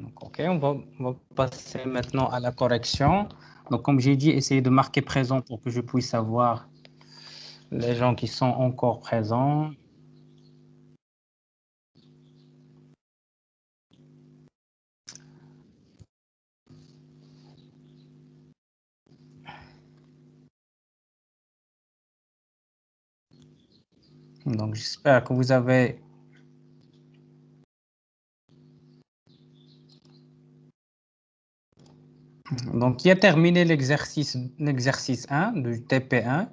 Donc, OK, on va passer maintenant à la correction. Donc, comme j'ai dit, essayez de marquer présent pour que je puisse savoir les gens qui sont encore présents. Donc, j'espère que vous avez... Donc, qui a terminé l'exercice 1 du TP1.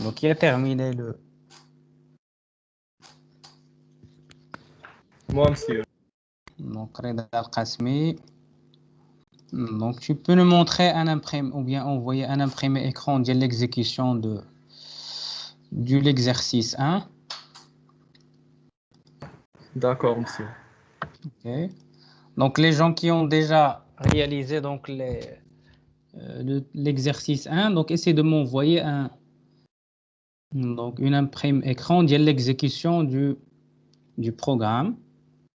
Donc, qui a terminé le... Moi, monsieur. Donc, Reda Al-Qasmi. Donc, tu peux nous montrer un imprimé ou bien envoyer un imprimé écran de l'exécution de l'exercice 1. D'accord, monsieur. OK. Donc, les gens qui ont déjà réalisé donc l'exercice 1, donc essayez de m'envoyer une imprime écran de l'exécution du programme.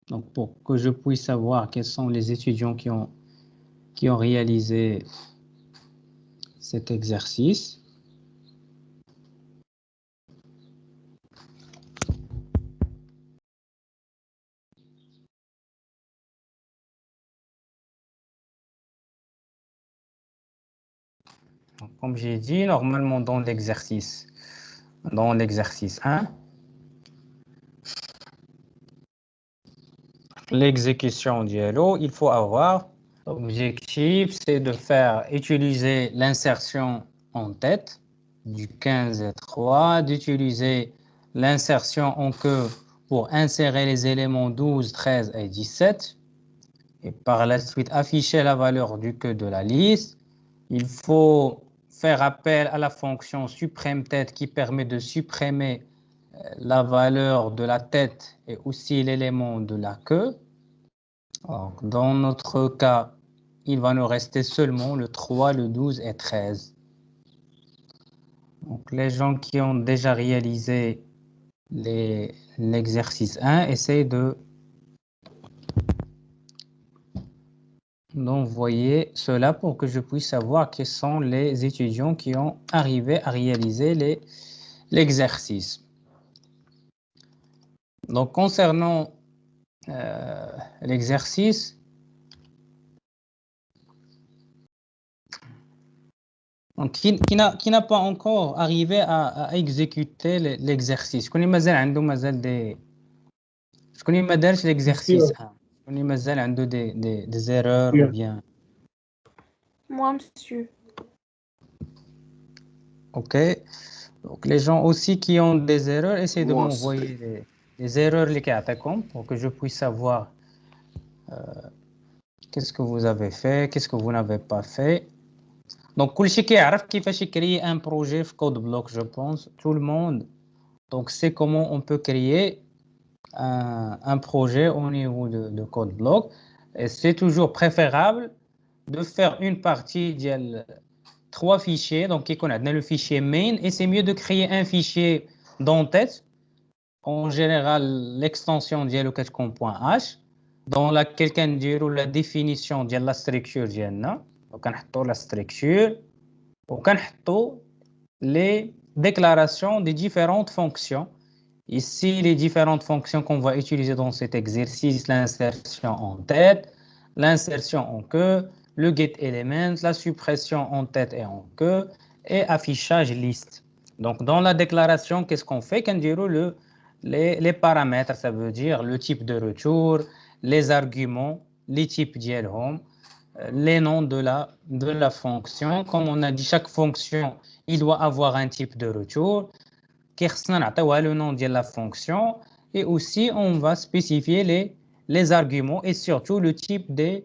Donc, pour que je puisse savoir quels sont les étudiants qui ont réalisé cet exercice. Donc, comme j'ai dit, normalement dans l'exercice 1, l'exécution du hello, il faut avoir l'objectif, c'est de faire utiliser l'insertion en tête du 15 et 3, d'utiliser l'insertion en queue pour insérer les éléments 12, 13 et 17, et par la suite afficher la valeur du queue de la liste. Il faut faire appel à la fonction suprême tête qui permet de supprimer la valeur de la tête et aussi l'élément de la queue. Donc, dans notre cas, il va nous rester seulement le 3, le 12 et 13. Donc, les gens qui ont déjà réalisé l'exercice 1, essayent d'envoyer cela pour que je puisse savoir quels sont les étudiants qui ont arrivé à réaliser l'exercice. Donc, concernant l'exercice, donc, qui n'a pas encore arrivé à exécuter l'exercice. Je connais ما دارش l'exercice 1. Je connais مازال عنده des erreurs ou bien. Moi, monsieur. OK. Donc, les gens aussi qui ont des erreurs, essayez de m'envoyer les erreurs les كيعطيكم pour que je puisse savoir qu'est-ce que vous avez fait, qu'est-ce que vous n'avez pas fait. Donc, كلشي كيعرف كيفاش créer un projet في CodeBlock, je pense. Tout le monde. Donc, c'est comment on peut créer un projet au niveau de CodeBlock. Et c'est toujours préférable de faire une partie de 3 fichiers. Donc, on a le fichier main et c'est mieux de créer un fichier d'en-tête. En général, l'extension .h dans laquelle on dit la définition de la structure. Donc, on a la structure. On a les déclarations des différentes fonctions. Ici, les différentes fonctions qu'on va utiliser dans cet exercice, l'insertion en tête, l'insertion en queue, le getElement, la suppression en tête et en queue, et affichage liste. Donc, dans la déclaration, qu'est-ce qu'on fait? Qu'on dit les paramètres, ça veut dire le type de retour, les arguments, les types d'home, les noms de la fonction. Comme on a dit, chaque fonction, il doit avoir un type de retour. Le nom de la fonction et aussi on va spécifier les arguments et surtout le type des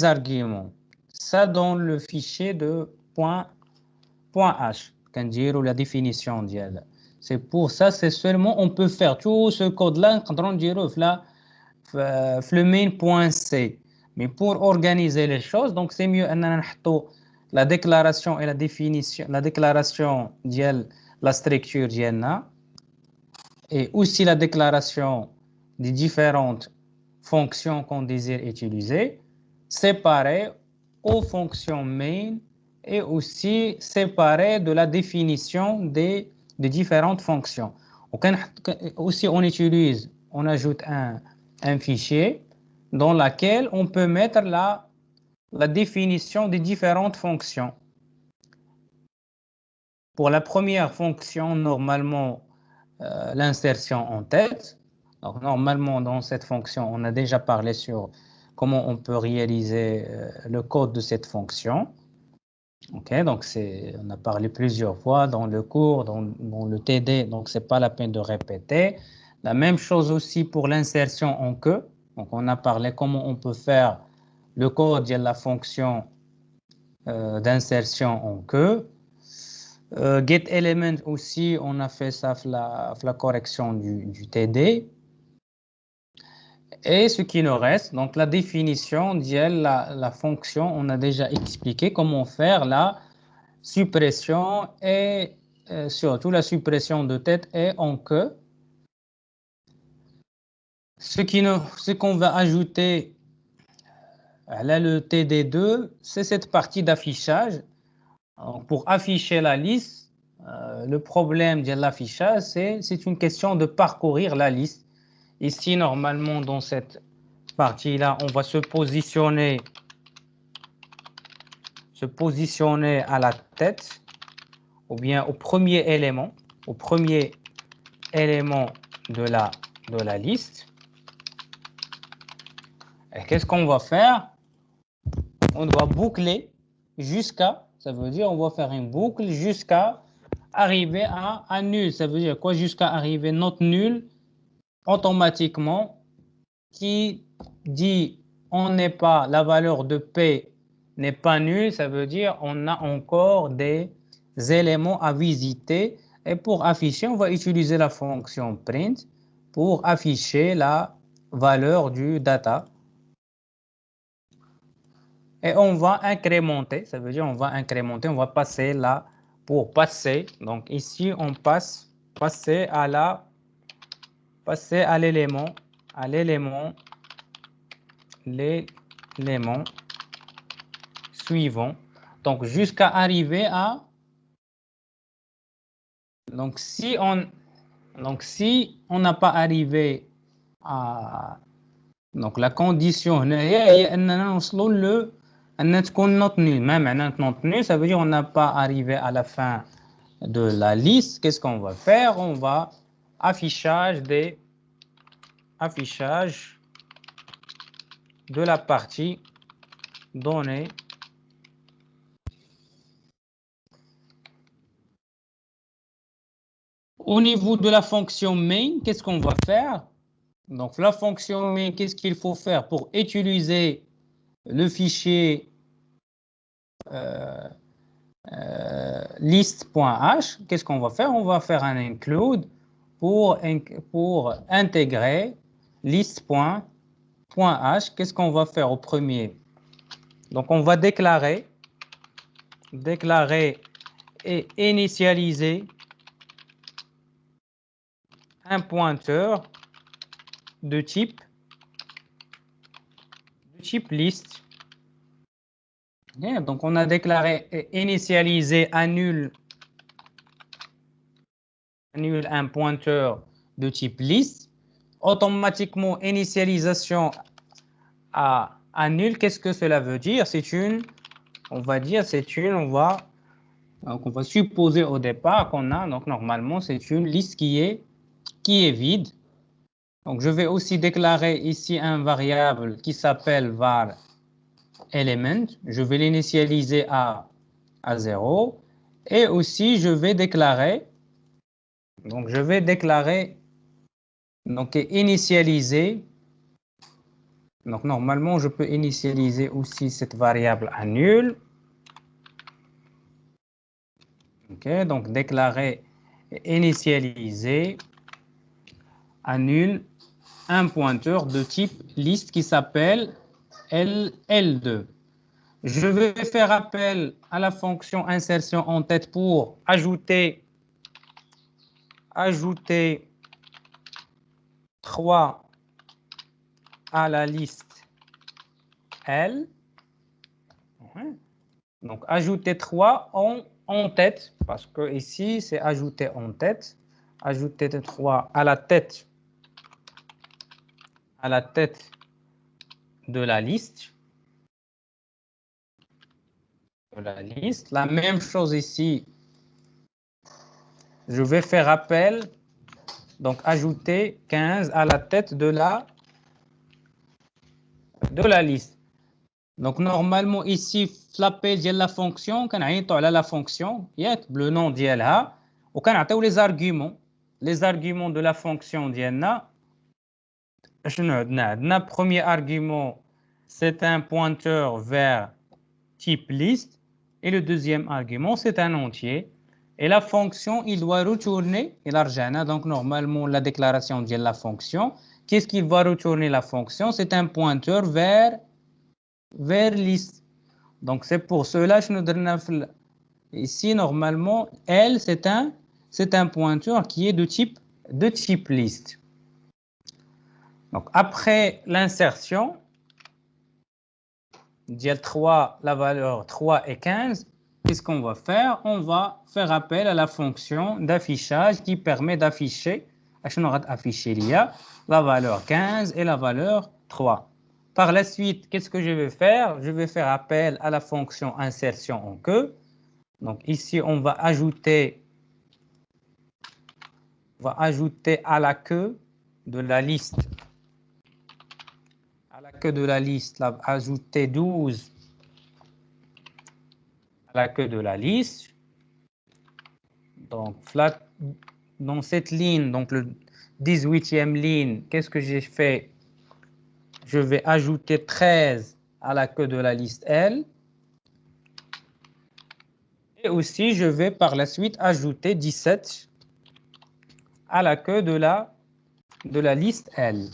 arguments. Ça dans le fichier de .h, quand dire la définition d'elle. C'est pour ça, c'est seulement on peut faire tout ce code-là quand on dit le main.c. Mais pour organiser les choses, donc c'est mieux la déclaration et la définition, la déclaration d'elle, la structure d'elle, et aussi la déclaration des différentes fonction qu'on désire utiliser, séparée aux fonctions main et aussi séparée de la définition des différentes fonctions. Aussi, on ajoute un fichier dans lequel on peut mettre la définition des différentes fonctions. Pour la première fonction, normalement, l'insertion en tête. Donc, normalement, dans cette fonction, on a déjà parlé sur comment on peut réaliser le code de cette fonction. OK, donc on a parlé plusieurs fois dans le cours, dans le TD, donc ce n'est pas la peine de répéter. La même chose aussi pour l'insertion en queue. Donc, on a parlé comment on peut faire le code de la fonction d'insertion en queue. GetElement aussi, on a fait ça la correction du TD. Et ce qui nous reste, donc la définition de la fonction, on a déjà expliqué comment faire la suppression et surtout la suppression de tête et en queue. Ce qu'on va ajouter à le TD2, c'est cette partie d'affichage. Pour afficher la liste, le problème de l'affichage, c'est une question de parcourir la liste. Ici, normalement, dans cette partie-là, on va se positionner à la tête ou bien au premier élément de la liste. Et qu'est-ce qu'on va faire? On va boucler jusqu'à, ça veut dire on va faire une boucle jusqu'à arriver à nul. Ça veut dire quoi? Jusqu'à arriver notre nul automatiquement qui dit on n'est pas, la valeur de P n'est pas nulle, ça veut dire on a encore des éléments à visiter. Et pour afficher, on va utiliser la fonction print pour afficher la valeur du data. Et on va incrémenter, ça veut dire on va incrémenter, on va passer là pour passer. Donc ici, on passer à l'élément suivant. Donc jusqu'à arriver à... Donc si on n'a pas arrivé à... Donc la condition هي أننا نوصلوا أن تكون not nul. Même not nul, ça veut dire on n'a pas arrivé à la fin de la liste. Qu'est-ce qu'on va faire? On va affichage de la partie donnée. Au niveau de la fonction main, qu'est-ce qu'on va faire? Donc la fonction main, qu'est-ce qu'il faut faire pour utiliser le fichier list.h? Qu'est-ce qu'on va faire? On va faire un include pour intégrer list.h. Qu'est-ce qu'on va faire au premier? Donc on va déclarer et initialiser un pointeur de type list. Donc on a déclaré et initialisé annule un pointeur de type list. Automatiquement initialisation à annule, qu'est-ce que cela veut dire? On va supposer au départ qu'on a, donc normalement c'est une liste qui est vide. Donc je vais aussi déclarer ici un variable qui s'appelle var element. Je vais l'initialiser à 0 et aussi je vais déclarer, initialiser. Donc normalement je peux initialiser aussi cette variable à nul. OK, donc déclarer et initialiser à nul un pointeur de type liste qui s'appelle L2. Je vais faire appel à la fonction insertion en tête pour ajouter 3 à la liste L. Donc, ajouter 3 en tête, parce que ici, c'est ajouter en tête. Ajouter 3 à la tête de la liste. La même chose ici. Je vais faire appel, donc ajouter 15 à la tête de la liste. Donc normalement ici, l'appel de la fonction, on a la fonction, le nom d'ILA, on a les arguments. Les arguments de la fonction d'ILA. Le premier argument, c'est un pointeur vers type liste. Et le deuxième argument, c'est un entier. Et la fonction, il doit retourner, donc normalement la déclaration de la fonction, qu'est-ce qu'il va retourner la fonction? C'est un pointeur vers liste. Donc c'est pour cela que ici normalement L c'est un pointeur qui est de type liste. Donc après l'insertion, dial 3, la valeur 3 et 15, qu'est-ce qu'on va faire? On va faire appel à la fonction d'affichage qui permet d'afficher la valeur 15 et la valeur 3. Par la suite, qu'est-ce que je vais faire? Je vais faire appel à la fonction insertion en queue. Donc ici, on va ajouter à la queue de la liste. À la queue de la liste, là, ajouter 12 à la queue de la liste. Donc, dans cette ligne, donc le 18e ligne, qu'est-ce que j'ai fait? Je vais ajouter 13 à la queue de la liste L. Et aussi, je vais par la suite ajouter 17 à la queue de la liste L.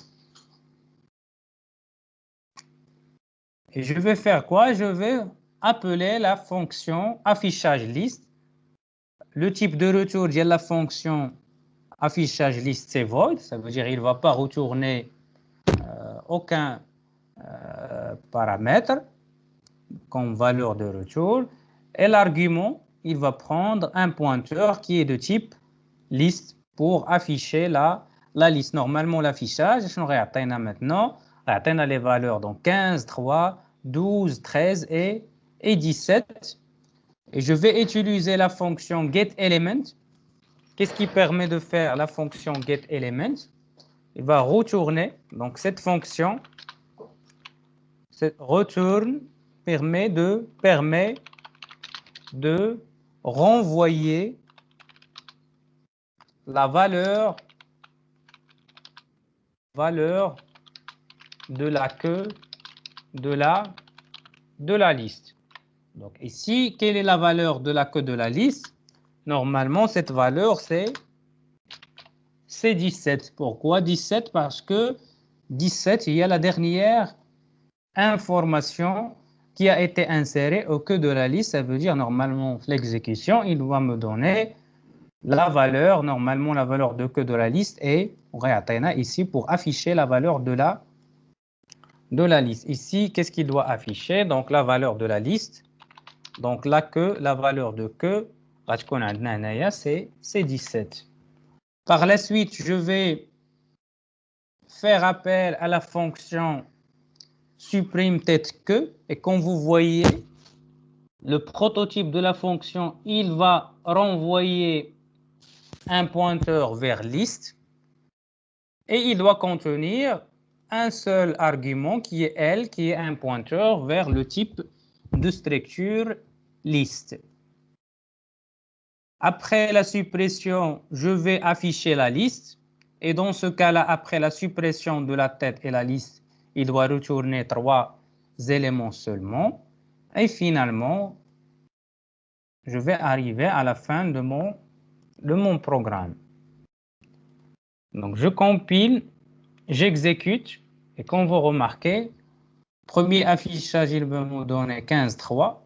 Et je vais faire quoi? Je vais appeler la fonction affichage liste. Le type de retour de la fonction affichage liste, c'est void. Ça veut dire qu'il ne va pas retourner aucun paramètre comme valeur de retour. Et l'argument, il va prendre un pointeur qui est de type liste pour afficher la liste. Normalement, l'affichage, je n'aurai atteint maintenant, atteint les valeurs donc 15, 3, 12, 13 et 17. Et je vais utiliser la fonction getElement. Qu'est-ce qui permet de faire la fonction getElement? Il va retourner, donc cette fonction, return permet de renvoyer la valeur de la queue de la liste. Donc ici, quelle est la valeur de la queue de la liste? Normalement, cette valeur, c'est 17. Pourquoi 17? Parce que 17, il y a la dernière information qui a été insérée au queue de la liste. Ça veut dire, normalement, l'exécution, il va me donner la valeur, normalement, la valeur de queue de la liste est, on va atteindre ici pour afficher la valeur de la liste. Ici, qu'est-ce qu'il doit afficher? Donc, la valeur de la liste. Donc, la valeur de queue, c'est 17. Par la suite, je vais faire appel à la fonction supprime tête queue. Et comme vous voyez, le prototype de la fonction, il va renvoyer un pointeur vers liste. Et il doit contenir un seul argument qui est L, qui est un pointeur vers le type de structure liste. Après la suppression, je vais afficher la liste. Et dans ce cas-là, après la suppression de la tête et la liste, il doit retourner 3 éléments seulement. Et finalement, je vais arriver à la fin de mon programme. Donc, je compile, j'exécute. Et comme vous remarquez, premier affichage, il va me donner 15, 3.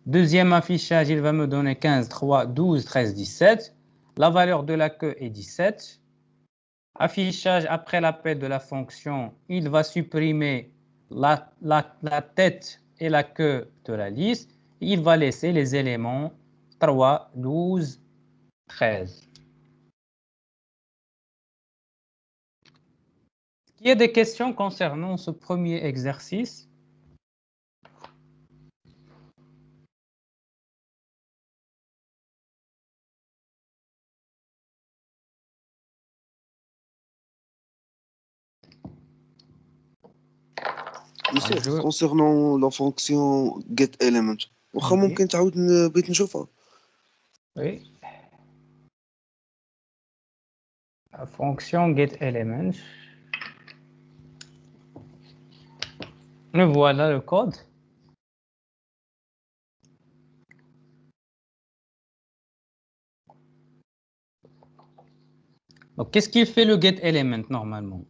Deuxième affichage, il va me donner 15, 3, 12, 13, 17. La valeur de la queue est 17. Affichage après l'appel de la fonction, il va supprimer la tête et la queue de la liste. Il va laisser les éléments 3, 12, 13. Il y a des questions concernant ce premier exercice. Monsieur, concernant la fonction getElement, واخا ممكن تعاود بغيت نشوفها. Oui. La fonction getElement. Me voilà le code. Donc, qu'est-ce qu'il fait le getElement normalement?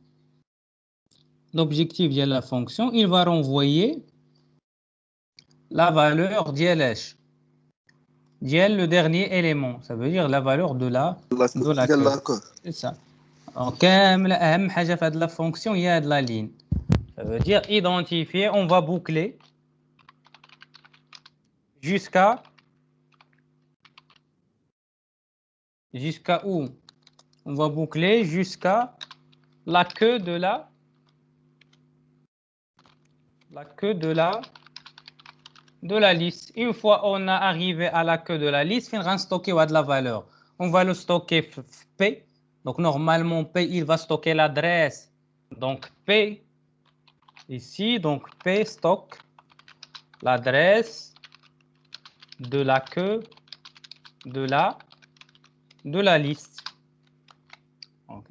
L'objectif de la fonction, il va renvoyer la valeur d'ILH. Diel, le dernier élément, ça veut dire la valeur de la queue. C'est ça. Donc, la fonction, il y a de la ligne. Ça veut dire identifier, on va boucler jusqu'à où? On va boucler jusqu'à la queue de la liste. Une fois on a arrivé à la queue de la liste, on va stocker de la valeur. On va le stocker P. Donc normalement P, il va stocker l'adresse. Donc P ici, donc P stocke l'adresse de la queue de la liste. OK.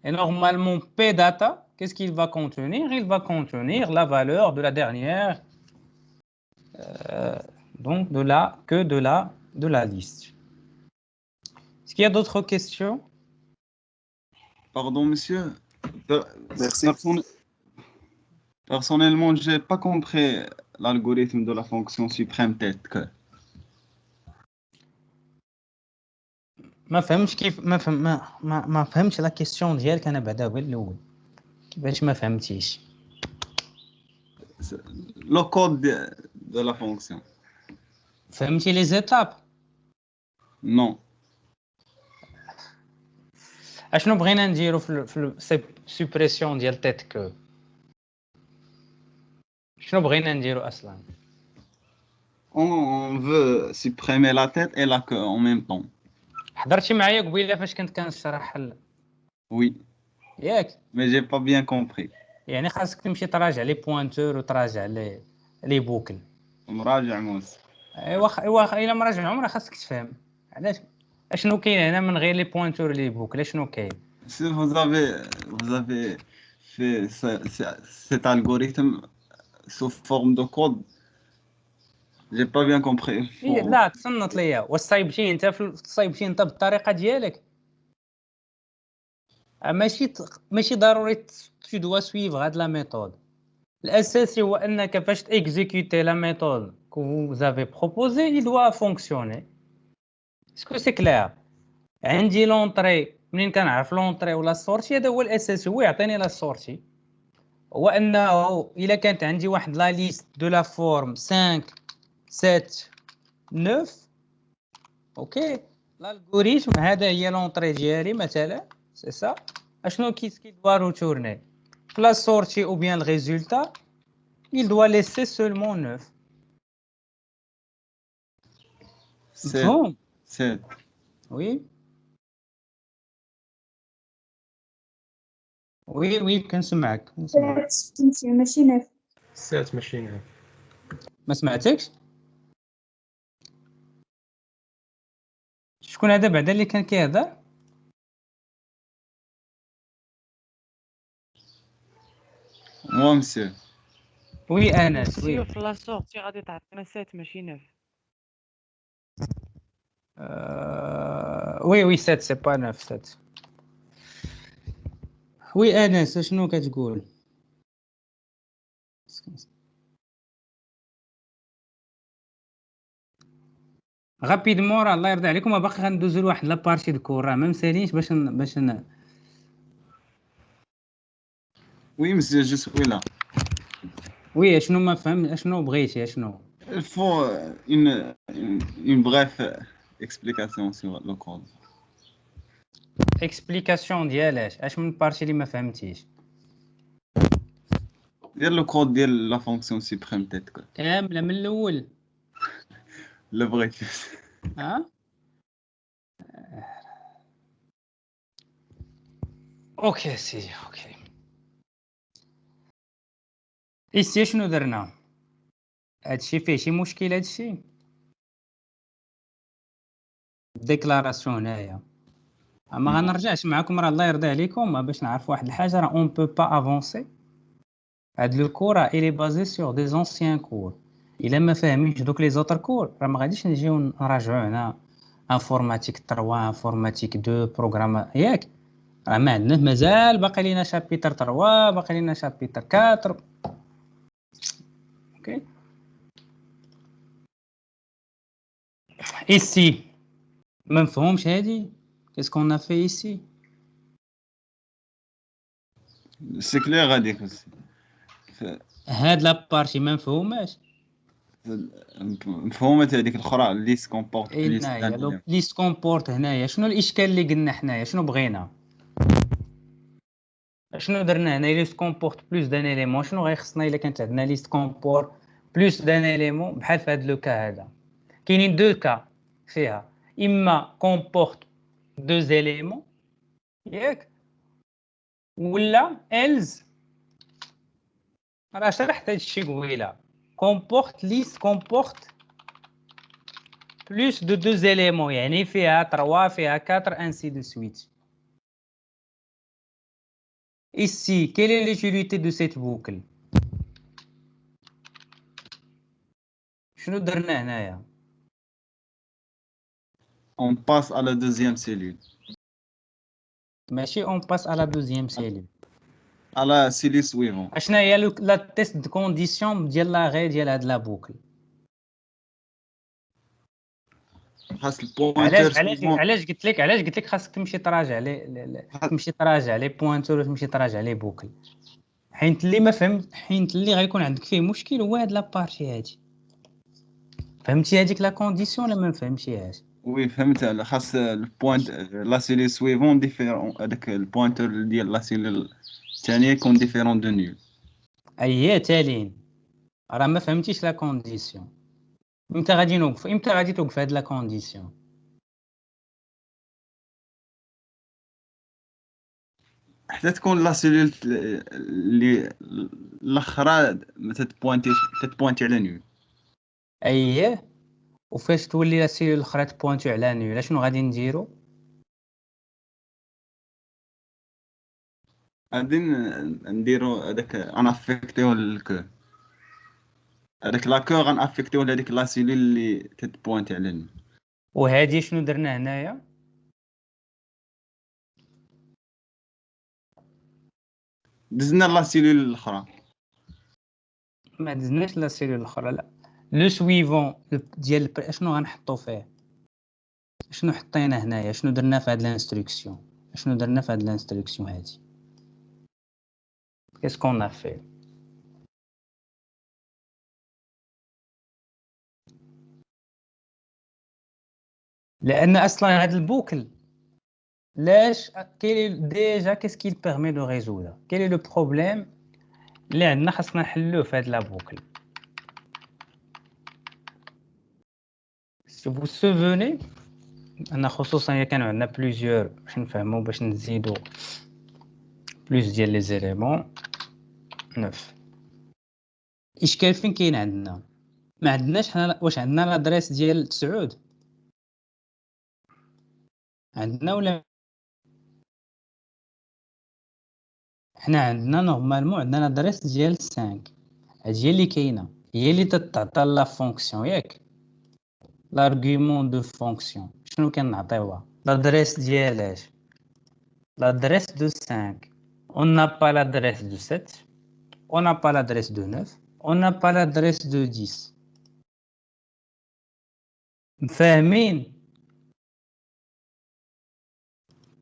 Et normalement P data, qu'est-ce qu'il va contenir? Il va contenir la valeur de la dernière donc de la queue de la liste. Est-ce qu'il y a d'autres questions? Pardon, monsieur. Merci. Personnellement, je n'ai pas compris l'algorithme de la fonction suprême tête que. ما فهمتش كيف ما فهمتش لا كيسيون ديالك انا بعدا هو الاول كيفاش ما فهمتيش Le code de la fonction. فهمتي لي زيتاب Non. اشنو بغينا نديرو في السوبريسيون ديال تيت كو شنو بغينا نديرو اصلا On veut supprimer la tête et la queue en même temps. حضرتي معايا قبيله فاش كنت كنشرح Oui, ياك mais j'ai pas bien compris. يعني خاصك تمشي تراجع لي بوينتور وتراجع لي بوكل مراجع موس. ايوا الا مراجع عمرها خاصك تفهم علاش اشنو كاين هنا من غير لي بوينتور لي بوكل شنو كاين Si vous avez fait cet algorithme sous forme de code, j'ai pas bien compris. لا تصنت ليا واش صايبتي انت صايبتي انت بالطريقه ديالك ماشي ضروري tu dois suivre هاد لا ميثود الاساسي هو انك فاش تيكزيكوتي لا ميثود que vous avez proposé il doit fonctionner est-ce que c'est clair عندي لونطري منين كنعرف لونطري ولا السورتي هذا هو الاساسي هو يعطيني لا سورتي هو انه الا كانت عندي واحد لا ليست دو لا فورم 5 7 9 اوكي l'algorithme هذا هي لونطري ديالي مثلا سي سا اشنو كي doit retourner la sortie ou bien le résultat il doit laisser seulement 9 7 7 oui oui كنسمعك ماشي 9 7 ماشي 9 ما سمعتكش شكون هذا بعدا اللي كان كيهضر Moi, monsieur. وي انس وي في لا سورتي غادي تعطينا 7 ماشي 9 وي 7 سي با 9 7 وي انس شنو كتقول غابيدمون راه الله يرضي عليكم باقي غندوزو لواحد لابارتي دو كور راه ما مسالينش باش Oui, monsieur, je suis là. وي شنو ما فهم شنو بغيتي شنو Il faut une brève explication sur le code. اكسبليكاسيون ديالاش اش من بارتي اللي ما فهمتيش ديال le code ديال la fonction suprême tête quoi. كامله من الاول Le vrai. ها اوكي سيدي اوكي إيسي شنو درنا هادشي فيه شي مشكل هادشي ديكلاراسيون هنايا ما غنرجعش معكم راه الله يرضي عليكم باش نعرف واحد الحاجه راه اون بو با افونسي هاد لو كور راه إلي بازي سور دي زونسيان كور الا ما فاهمينش دوك لي زوتر كور راه ما غاديش نجيو نراجعوا هنا انفورماتيك 3 انفورماتيك 2 بروغرام ياك راه ما عندنا مازال باقي لينا شابيتر 3 باقي لينا شابيتر 4 اوكي ici ما مفهومش هادي qu'est-ce qu'on a fait ici C'est clair هذيك aussi. هاد لا بارتي ما مفهوماش مفهومة هذيك الأخرى اللي سكومبورت بليس هنايا لو ليست كومبورت هنايا شنو الاشكال اللي قلنا حنايا شنو بغينا شنو درنا هنا ليست كومبورت بلوس دان اليمون شنو غيخصنا الا كانت عندنا ليست كومبورت بلوس دان اليمون بحال في هاد لو كا هذا كاينين دو كا فيها اما كومبورت دو زيليمون ياك ولا إلز راه شرحت هادشي قبيله كومبورت ليست كومبورت بلوس دو دو زيليمون يعني فيها 3 فيها 4 ainsi de suite. Ici, quelle est l'utilité de cette boucle شنو درنا هنايا On passe à la deuxième cellule. ماشي on passe à la deuxième cellule À la cellule suivante. اشنا هي لا تيست دو كونديسيون ديال لا غي ديال هاد لا بوكل خاص البوينتر علاش قلت لك خاصك تمشي تراجع تمشي تراجع لي بوينتور وتمشي تراجع لي بوكل حيت اللي ما فهمت حيت اللي غيكون عندك فيه مشكل هو هاد لا بارتي هادي فهمتي هذيك لا كونديسيون ولا ما فهمتيهاش وي فهمت على خاص البوينت لا سيلول سويفون ديفيرون هذاك البوينتر ديال لا سيلول الثانيه يكون ديفيرون دو نول اي تالين راه ما فهمتيش لا كونديسيون امتى غادي نوقف امتى غادي توقف هاد لا كونديسيون حتى تكون لا سيلول اللي الاخرى ما تتبوينتي على نول اييه وفاش تولي لا سيلول الاخرى تبوينتو على نول شنو غادي نديرو غادي نديرو هذاك انافيكتيو الكو هذاك لاكو غنافيكتيو لهذيك لا سيلول اللي تتبوينتي على نول وهادي شنو درنا هنايا دزنا لا سيلول الاخرى ما دزناش لا سيلول الاخرى لا لو سويفون ديال شنو غنحطو فيه شنو حطينا هنايا شنو درنا في هاد الانستركسيون شنو درنا في هاد الانستركسيون هادي كيسكون افي لان اصلا هاد البوكل لاش كاين ديجا كيس كيل بيرمي دو ريزودر كاين لو بروبليم اللي عندنا خاصنا نحلوه في هاد لا بوكل سي فو سوفوني انا خصوصا الا كانوا عندنا بليزيور باش نفهموا باش نزيدوا بلوس ديال لي زيليمون 9 اشكال فين كاين عندنا ما عندناش حنا واش عندنا لادريس ديال تسعود عندنا ولا حنا عندنا نورمالمون عندنا لادريس ديال 5 هادي هي اللي كاينه هي اللي تتعطى لا فونكسيون ياك l'argument de fonction شنو كنعطيوها l'adresse ديالاش l'adresse de 5 on n'a pas l'adresse de 7 on n'a pas l'adresse de 9 on n'a pas l'adresse de 10 فاهمين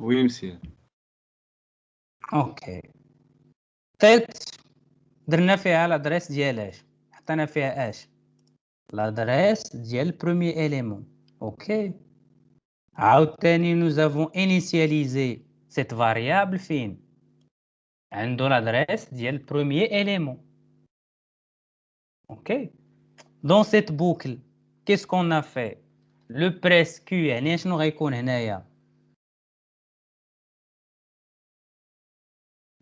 وي مسيو اوكي تيت درنا فيها l'adresse ديال اش حطينا فيها اش l'adresse ديال premier élément. OK. عاوتاني nous avons initialisé cette variable فين عندو l'adresse ديال premier élément. OK. Dans cette boucle, qu'est-ce qu'on a fait? Le press Q يعني شنو غيكون هنايا؟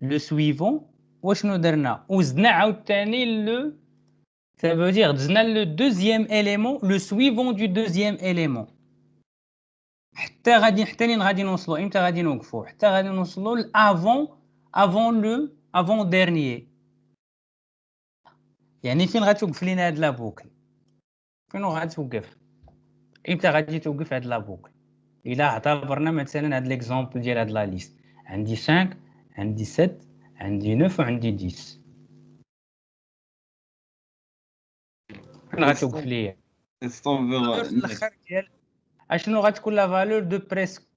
Le suivant وشنو درنا؟ وزدنا عاوتاني le ça veut dire زدنا le deuxième élément, le suivant du deuxième élément. حتى غادي نوصلوا امتى غادي نوقفوا؟ حتى غادي نوصلوا ل avant dernier. يعني فين غتوقف لينا هاد لا بوكل؟ فين غتوقف؟ امتى غادي توقف هاد لا بوكل؟ الا اعتبرنا مثلا هاد ليكزامبل ديال هاد لا ليست عندي 5 عندي 7 عندي 9 وعندي 10 فين غتوقف ليا؟ ستوب في الاخر ديال اشنو غتكون لا فالور دو بريس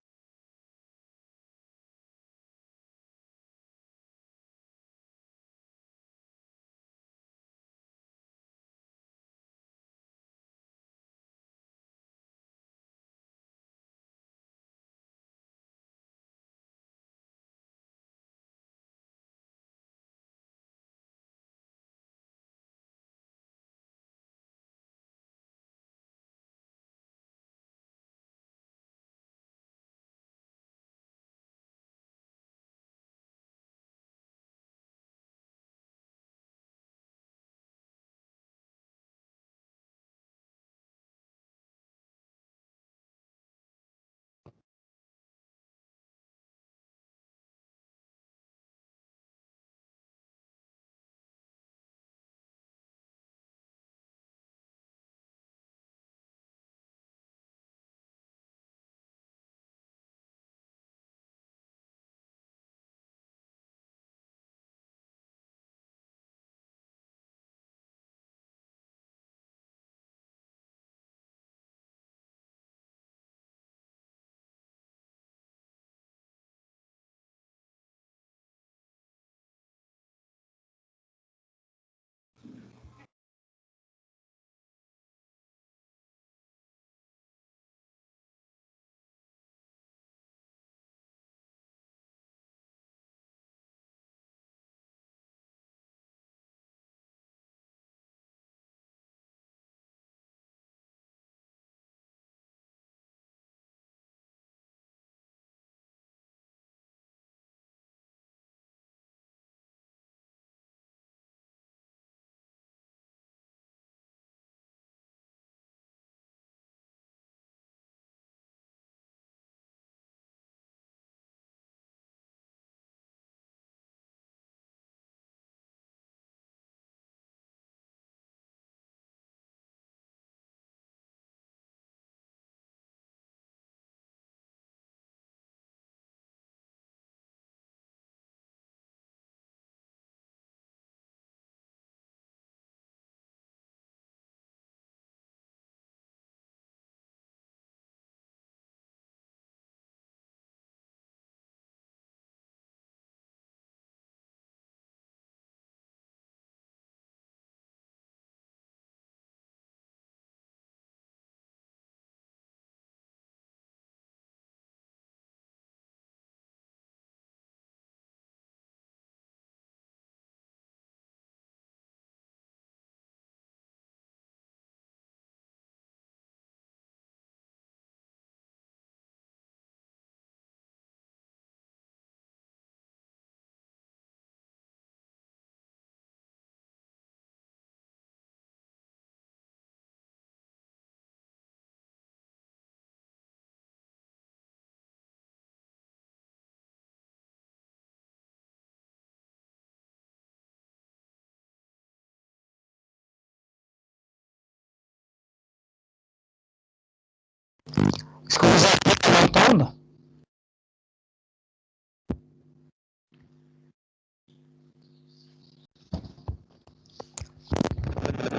Est-ce que vous arrivez à m'entendre?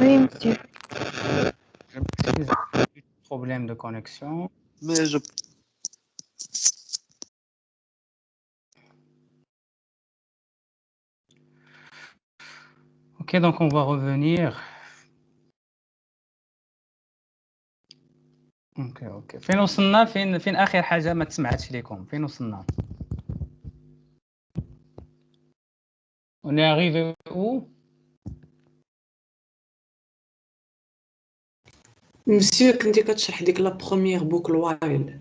Oui, monsieur. Je m'excuse, problème de connexion. Mais je Ok, donc on va revenir. Ok. فين وصلنا؟ فين آخر حاجة ما تسمعتش لكم؟ فين وصلنا؟ On est arrivé où? مسيو كنتي كتشرح ديك لا بروميير بوكل وايل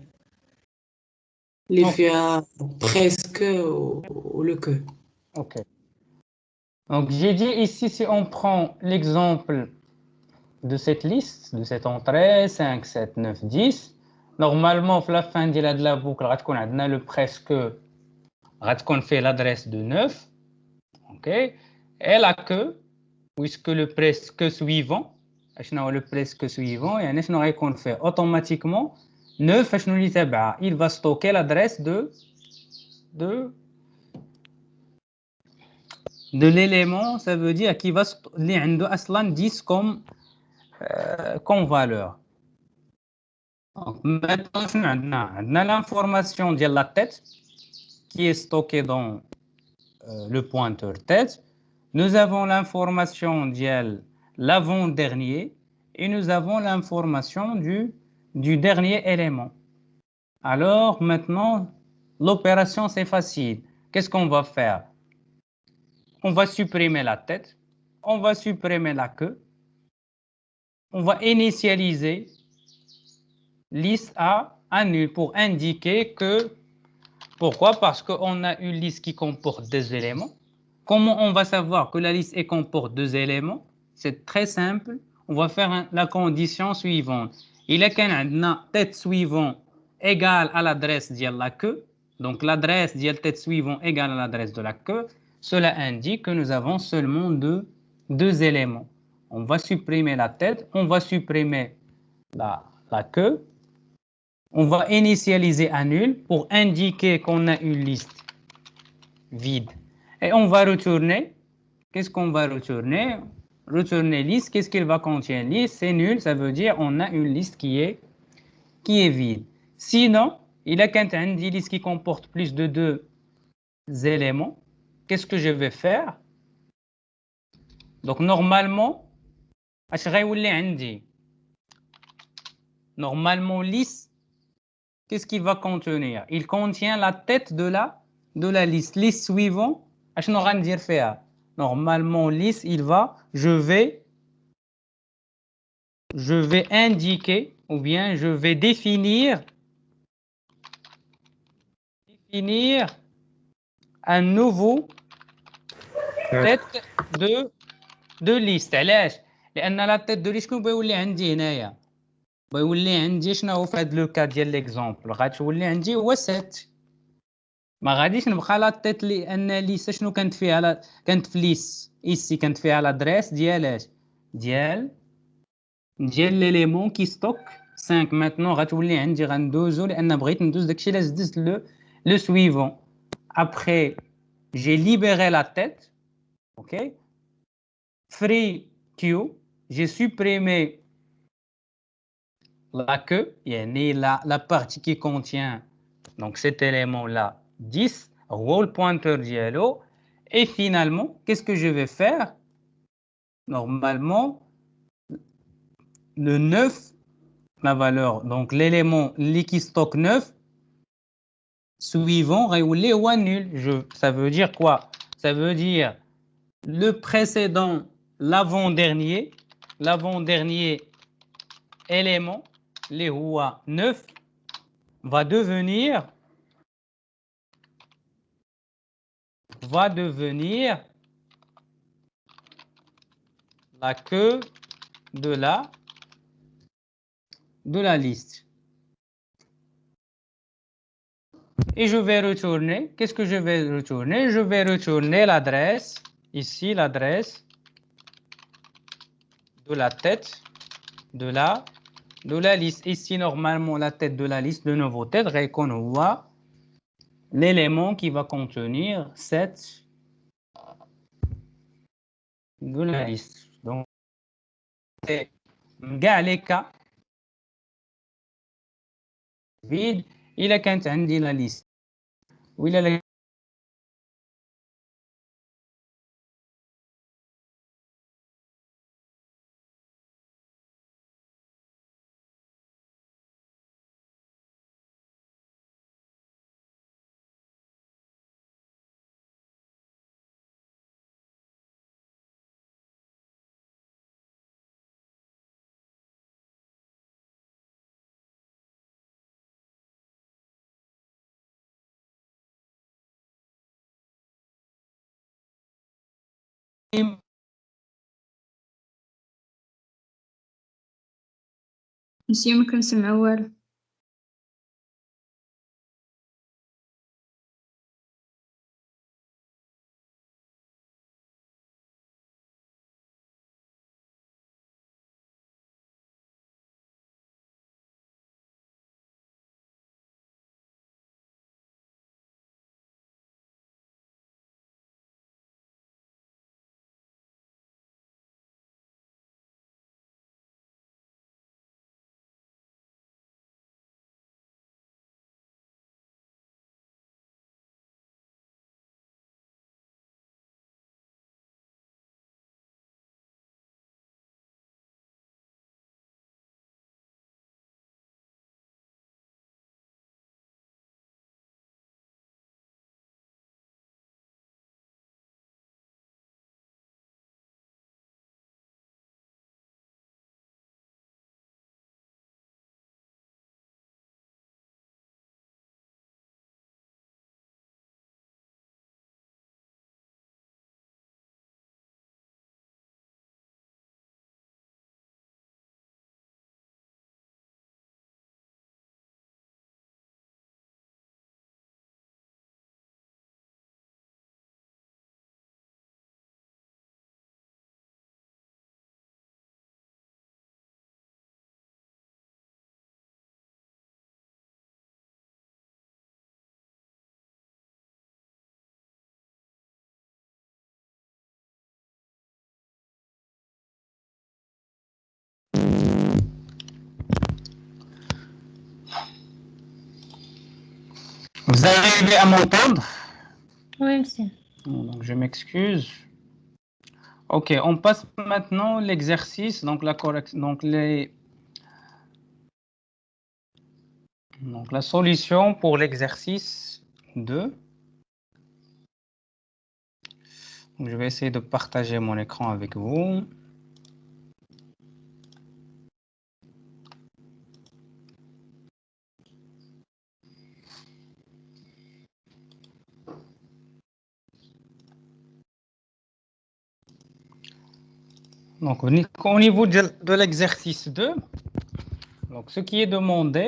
اللي فيها presque ou le que. Ok. Donc j'ai dit ici, si on prend l'exemple de cette liste, de cette entrée 5, 7, 9, 10, normalement, à la fin de la boucle, on a le presque, on fait l'adresse de 9, ok, et la queue, puisque le presque suivant, le presque suivant, et on fait automatiquement 9, il va stocker l'adresse de l'élément, ça veut dire qu'il va stocker 10 comme valeur. Donc, maintenant, on a l'information de la tête qui est stockée dans le pointeur tête. Nous avons l'information de l'avant-dernier et nous avons l'information du dernier élément. Alors, maintenant, l'opération, c'est facile. Qu'est-ce qu'on va faire? On va supprimer la tête, on va supprimer la queue, on va initialiser liste A à nul pour indiquer que... Pourquoi? Parce qu'on a une liste qui comporte deux éléments. Comment on va savoir que la liste comporte deux éléments? C'est très simple. On va faire la condition suivante. Il est qu'un tête suivant égale à l'adresse de la queue. Donc l'adresse de la tête suivant égale à l'adresse de la queue. Cela indique que nous avons seulement deux éléments. On va supprimer la tête, on va supprimer la queue. On va initialiser à nul pour indiquer qu'on a une liste vide. Et on va retourner. Qu'est-ce qu'on va retourner? Retourner liste. Qu'est-ce qu'il va contenir? Liste, c'est nul. Ça veut dire on a une liste qui est vide. Sinon, il y a une liste qui comporte plus de deux éléments. Qu'est-ce que je vais faire? Donc, normalement, liste, qu'est-ce qu'il va contenir? Il contient la tête de la liste. Liste suivante, normalement, liste, je vais indiquer ou bien je vais définir un nouveau tête de liste. علاش؟ لأن لا tête de liste شنو بيولي عندي هنايا؟ بيولي عندي شنو هو في هذا لو كا ديال ليكزامبل؟ غتولي عندي هو 7. ما غاديش نبقى لا تيت لان ليست شنو كانت فيها كانت في ليس ايسي كانت فيها لادريس ديالاش ديال ليليمون كي ستوك 5. ماتنون غتولي عندي غندوزو لان بغيت ندوز داكشي اللي زدت لو سويفون. Après, j'ai libéré la tête, ok. Free queue, j'ai supprimé la queue, la partie qui contient donc cet élément-là, 10, roll pointer diallo. Et finalement, qu'est-ce que je vais faire? Normalement, le 9, la valeur, donc l'élément qui stocke 9, suivant, réoulé ou nul. Ça veut dire quoi? Ça veut dire le précédent, l'avant-dernier élément, les rois 9, va devenir la queue de la liste. Et je vais retourner. Qu'est-ce que je vais retourner? Je vais retourner l'adresse, ici l'adresse de la tête de la liste. Ici, normalement, la tête de la liste, de nouveau tête, on voit l'élément qui va contenir 7 de la liste. Donc, c'est les cas vide. Il a quand dit la liste. Oui, il a ماشي ما كنسمع والو. Vous arrivez à m'entendre? Oui, monsieur. Donc, je m'excuse. Ok, on passe maintenant l'exercice, donc la correction, donc la solution pour l'exercice 2. Donc, je vais essayer de partager mon écran avec vous. Donc, au niveau de l'exercice 2, donc ce qui est demandé,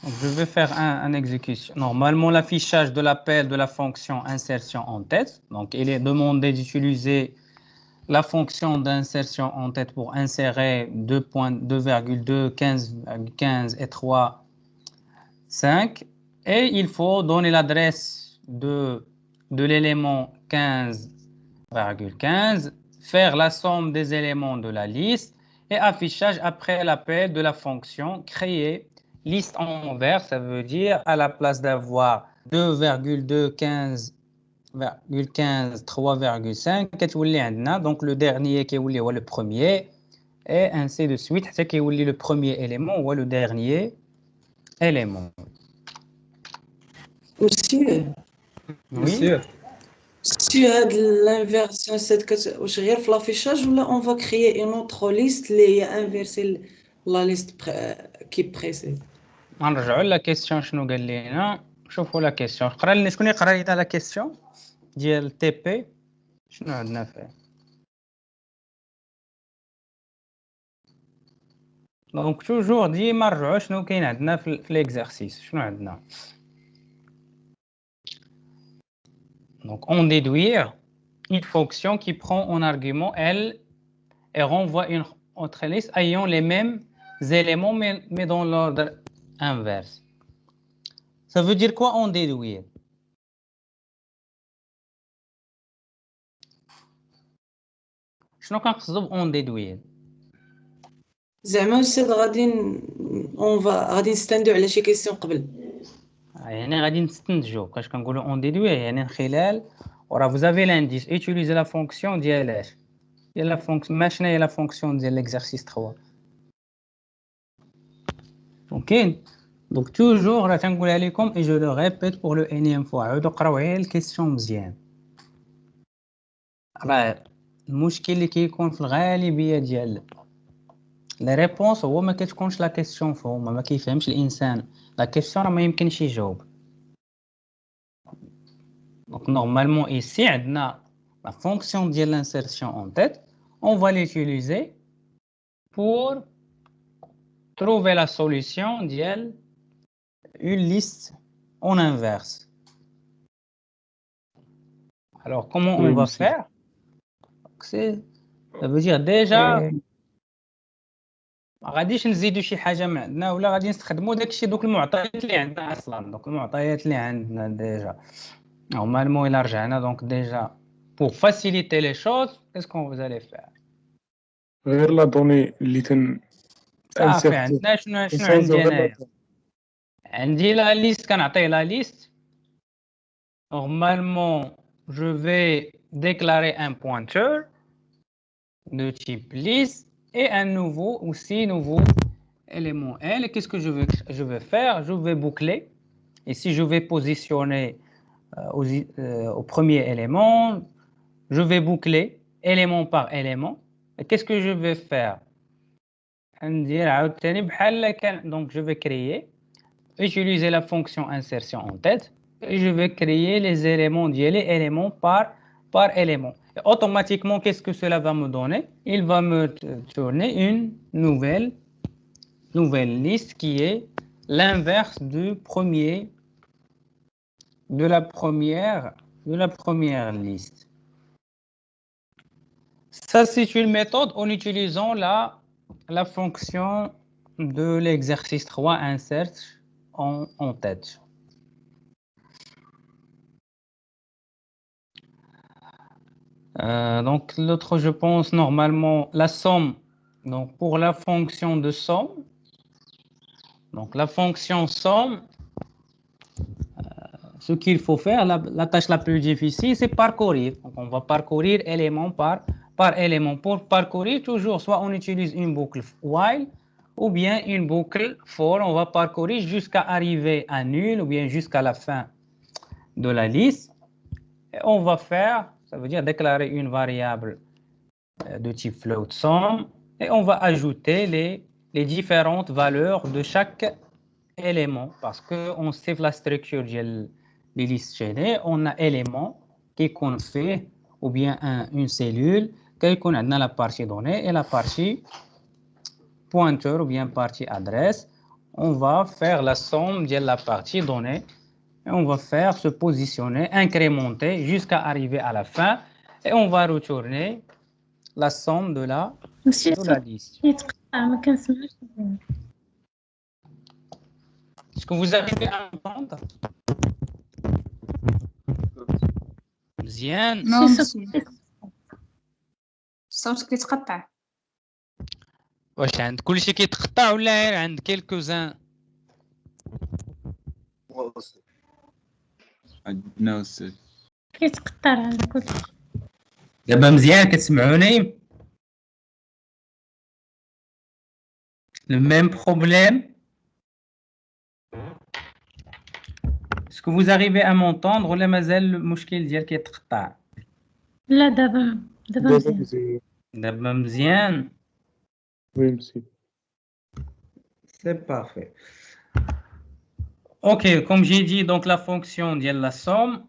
donc je vais faire un exécution. Normalement, l'affichage de l'appel de la fonction insertion en tête. Donc, il est demandé d'utiliser la fonction d'insertion en tête pour insérer 2,2, 15,15 et 3, 5. Et il faut donner l'adresse de l'élément 15,15, faire la somme des éléments de la liste et affichage après l'appel de la fonction créer liste envers, ça veut dire à la place d'avoir 2,2, 15,15, 3,5 كتولي عندنا donc le dernier كيولي هو le premier et ainsi de suite حتى كيولي le premier élément هو le dernier élément. Monsieur, Oui. si l'inversion c'est واش غير في l'affichage ou là on va créer une autre liste اللي هي inverser la liste qui précède. نرجعوا لا كيسيون شنو قال لنا. شوفوا لا كيسيون. قرا لنا شكون يقرا لنا لا كيسيون ديال تي بي شنو عندنا فيه. دونك توجور ديما نرجعوا شنو كاين عندنا في ليكزارسيس. شنو عندنا donc on déduire une fonction qui prend en argument L et renvoie une autre liste ayant les mêmes éléments mais dans l'ordre inverse. Ça veut dire quoi on déduire? شنو كنقصدوا on déduire؟ زعما استاذ غادي نستندوا على شي كيسيون قبل. يعني غادي نستنتجوا فاش كنقولوا on déduire يعني من خلال وراه vous avez l'indice utiliser la fonction ديال اش ديال لا فونكسيون ما شنو هي لا فونكسيون ديال ليكزارسيس 3 ممكن دونك توجور راه تنقولها لكم اي جو لو ريبيت بور لو انيام فوا عاودوا قراو غير الكيسيون مزيان. راه المشكل اللي كيكون في الغالبيه ديال لي ريبونس هو ما كتكونش لا كيسيون فهما ما كيفهمش الانسان لا كيسيون راه ما يمكنش يجاوب. دونك نورمالمون ايسي عندنا La fonction de l'insertion en tête, on va l'utiliser pour trouver la solution d'une liste en inverse. Alors, comment on va faire? Ça veut dire déjà ما غاديش نزيدو شي حاجه من عندنا ولا غادي نستخدموا داكشي دوك المعطيات اللي عندنا اصلا دوك المعطيات اللي عندنا ديجا نورمالمون الا رجعنا دونك ديجا pour faciliter les choses qu'est-ce qu'on vous allez faire غير لا دوني اللي صافي عندنا شنو عندي انايا عندي لا ليست كنعطيه لا ليست normalement je vais déclarer un pointeur de type liste et un nouveau élément L. Et qu'est-ce que je vais faire? Je vais boucler. Ici, je vais positionner au premier élément. Je vais boucler élément par élément. Et qu'est-ce que je vais faire? Donc, je vais utiliser la fonction insertion en tête. Et je vais créer les éléments élément par élément. Et automatiquement, qu'est-ce que cela va me donner? Il va me tourner une nouvelle liste qui est l'inverse de la première liste. Ça, c'est une méthode en utilisant la fonction de l'exercice 3 insert en tête. Donc l'autre, je pense normalement la somme. Donc pour la fonction de somme, donc la fonction somme, ce qu'il faut faire, la tâche la plus difficile, c'est parcourir. Donc on va parcourir élément par élément. Pour parcourir, toujours, soit on utilise une boucle while ou bien une boucle for. On va parcourir jusqu'à arriver à nul ou bien jusqu'à la fin de la liste. Et on va faire, ça veut dire déclarer une variable de type float sum et on va ajouter les différentes valeurs de chaque élément parce qu'on sait la structure des listes chaînées. On a élément qui fait ou bien une cellule qui a la partie donnée et la partie pointeur ou bien partie adresse. On va faire la somme de la partie donnée. Et on va faire se positionner, incrémenter jusqu'à arriver à la fin et on va retourner la somme de la liste. Est-ce que vous arrivez à entendre? مزيان؟ الصوت كيتقطع. واش عند كلشي كيتقطع ولا غير عند كيلكوزان؟ عندنا أستاذ كيتقطع عند كلشي. دابا مزيان كتسمعوني؟ Le même problème. Est-ce que vous arrivez à m'entendre ولا مازال المشكل ديال كيتقطع؟ لا دابا مزيان. دابا مزيان. Oui, monsieur. C'est parfait. Ok, comme j'ai dit, donc la fonction de la somme,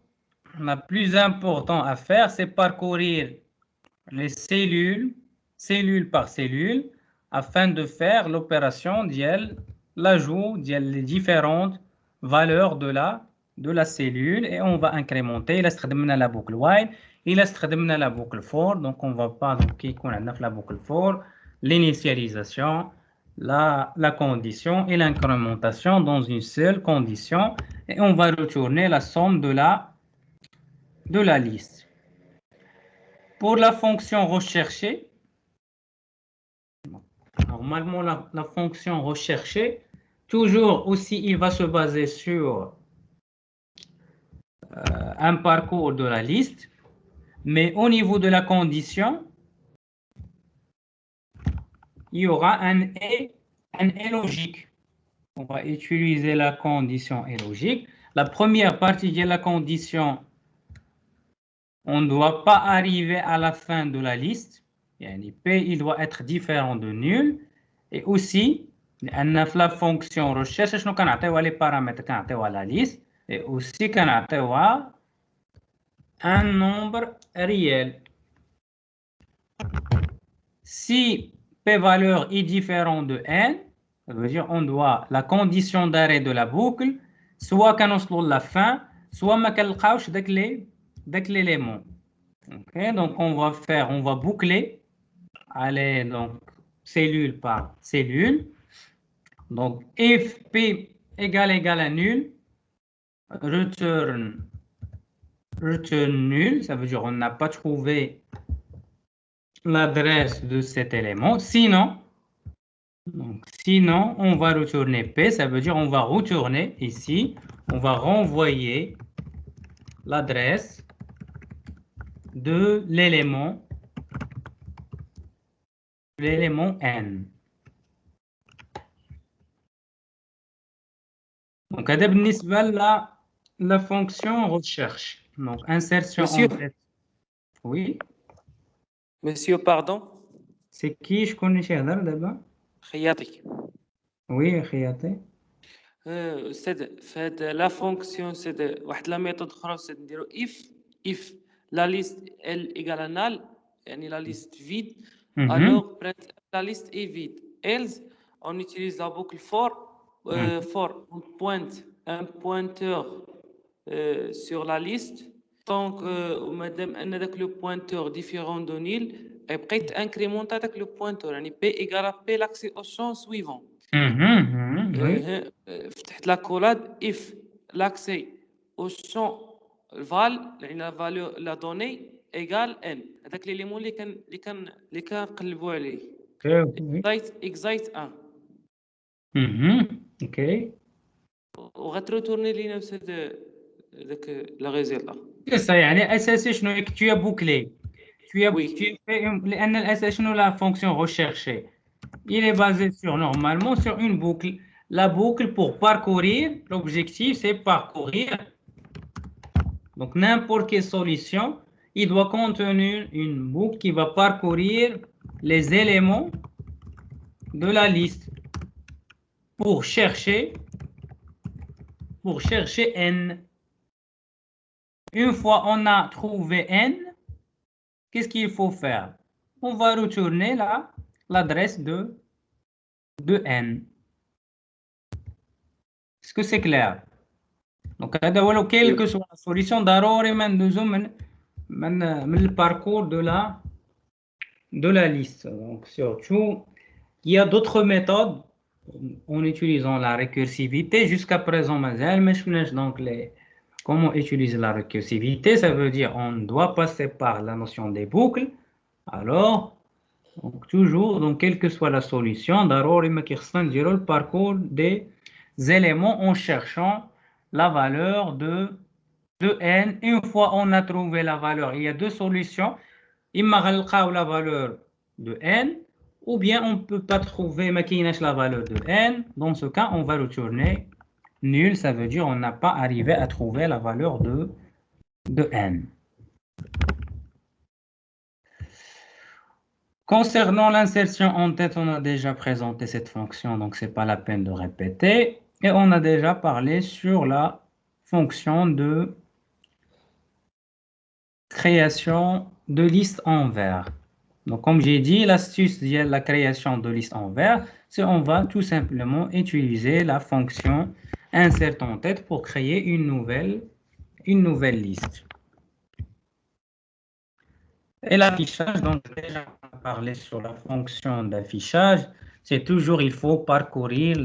le plus important à faire, c'est parcourir les cellule par cellule, afin de faire l'opération de l'ajout des différentes valeurs de la cellule et on va incrémenter. Il a la boucle while, il a la boucle for, donc on va pas donc la boucle for, l'initialisation, la condition et l'incrémentation dans une seule condition et on va retourner la somme de la liste. Pour la fonction recherchée, normalement la fonction recherchée, toujours aussi il va se baser sur un parcours de la liste, mais au niveau de la condition, il y aura un et logique. On va utiliser la condition et logique. La première partie de la condition, on ne doit pas arriver à la fin de la liste. P, il doit être différent de nul. Et aussi, la fonction recherche, nous avons les paramètres qu'on a la liste. Et aussi, qu'on a un nombre réel. Si p valeur est différent de n, ça veut dire on doit la condition d'arrêt de la boucle, soit qu'on la fin, soit ma kalqaouch dès l'élément. Okay, donc on va boucler, allez, donc cellule par cellule. Donc if p égale à nul, return nul, ça veut dire on n'a pas trouvé l'adresse de cet élément. Sinon, on va retourner P, ça veut dire on va retourner ici, on va renvoyer l'adresse de l'élément N. Donc, la fonction recherche. Donc, insertion Monsieur. en tête. Oui. Monsieur, pardon. C'est qui je connais chez Adal d'abord? خياطي. Oui, خياطي. C'est la fonction, c'est واحد la méthode أخرى c'est نديرو if la liste elle égale à null, يعني la liste vide, alors la liste est vide. Else, on utilise la boucle for on pointe un pointeur sur la liste. Donc, madame, on a le pointeur différent de nil, et peut incrémenter avec le pointeur. Yani P égale à P l'accès au champ suivant. فتحت la collade if l'accès au champ val, la valeur, la donnée égale n. هذاك l'élément اللي كنقلبوا عليه. Excite 1. OK. وغتريتورني لينا داك لا ريزلتا. C'est ça, يعني أساسي شنو que tu as bouclé. Tu as fait لأن الأساس شنو la fonction recherchée. Il est basé normalement sur une boucle. La boucle pour parcourir, l'objectif c'est parcourir. Donc n'importe quelle solution, il doit contenir une boucle qui va parcourir les éléments de la liste pour chercher n. Une fois on a trouvé n, qu'est-ce qu'il faut faire? On va retourner l'adresse de n. Est-ce que c'est clair? Donc, quelle que soit la solution, ضروري ما ندوزو من le parcours de la liste. Donc, surtout, il y a d'autres méthodes en utilisant la récursivité. Jusqu'à présent, donc comment utiliser la récursivité? Ça veut dire on doit passer par la notion des boucles. Alors, donc, toujours, donc, quelle que soit la solution, ضروري ما كيخصنا نديرو le parcours des éléments en cherchant la valeur de n. Une fois on a trouvé la valeur, il y a deux solutions. إما غنلقاو la valeur de n, ou bien on ne peut pas trouver la valeur de n. Dans ce cas, on va retourner nul. Ça veut dire on n'a pas arrivé à trouver la valeur de n. Concernant l'insertion en tête, on a déjà présenté cette fonction, donc ce n'est pas la peine de répéter. Et on a déjà parlé sur la fonction de création de liste en vert. Donc, comme j'ai dit, l'astuce de la création de liste en vert, c'est on va tout simplement utiliser la fonction insert en tête pour créer une nouvelle liste. Et l'affichage, donc déjà on a parlé sur la fonction d'affichage, c'est toujours il faut parcourir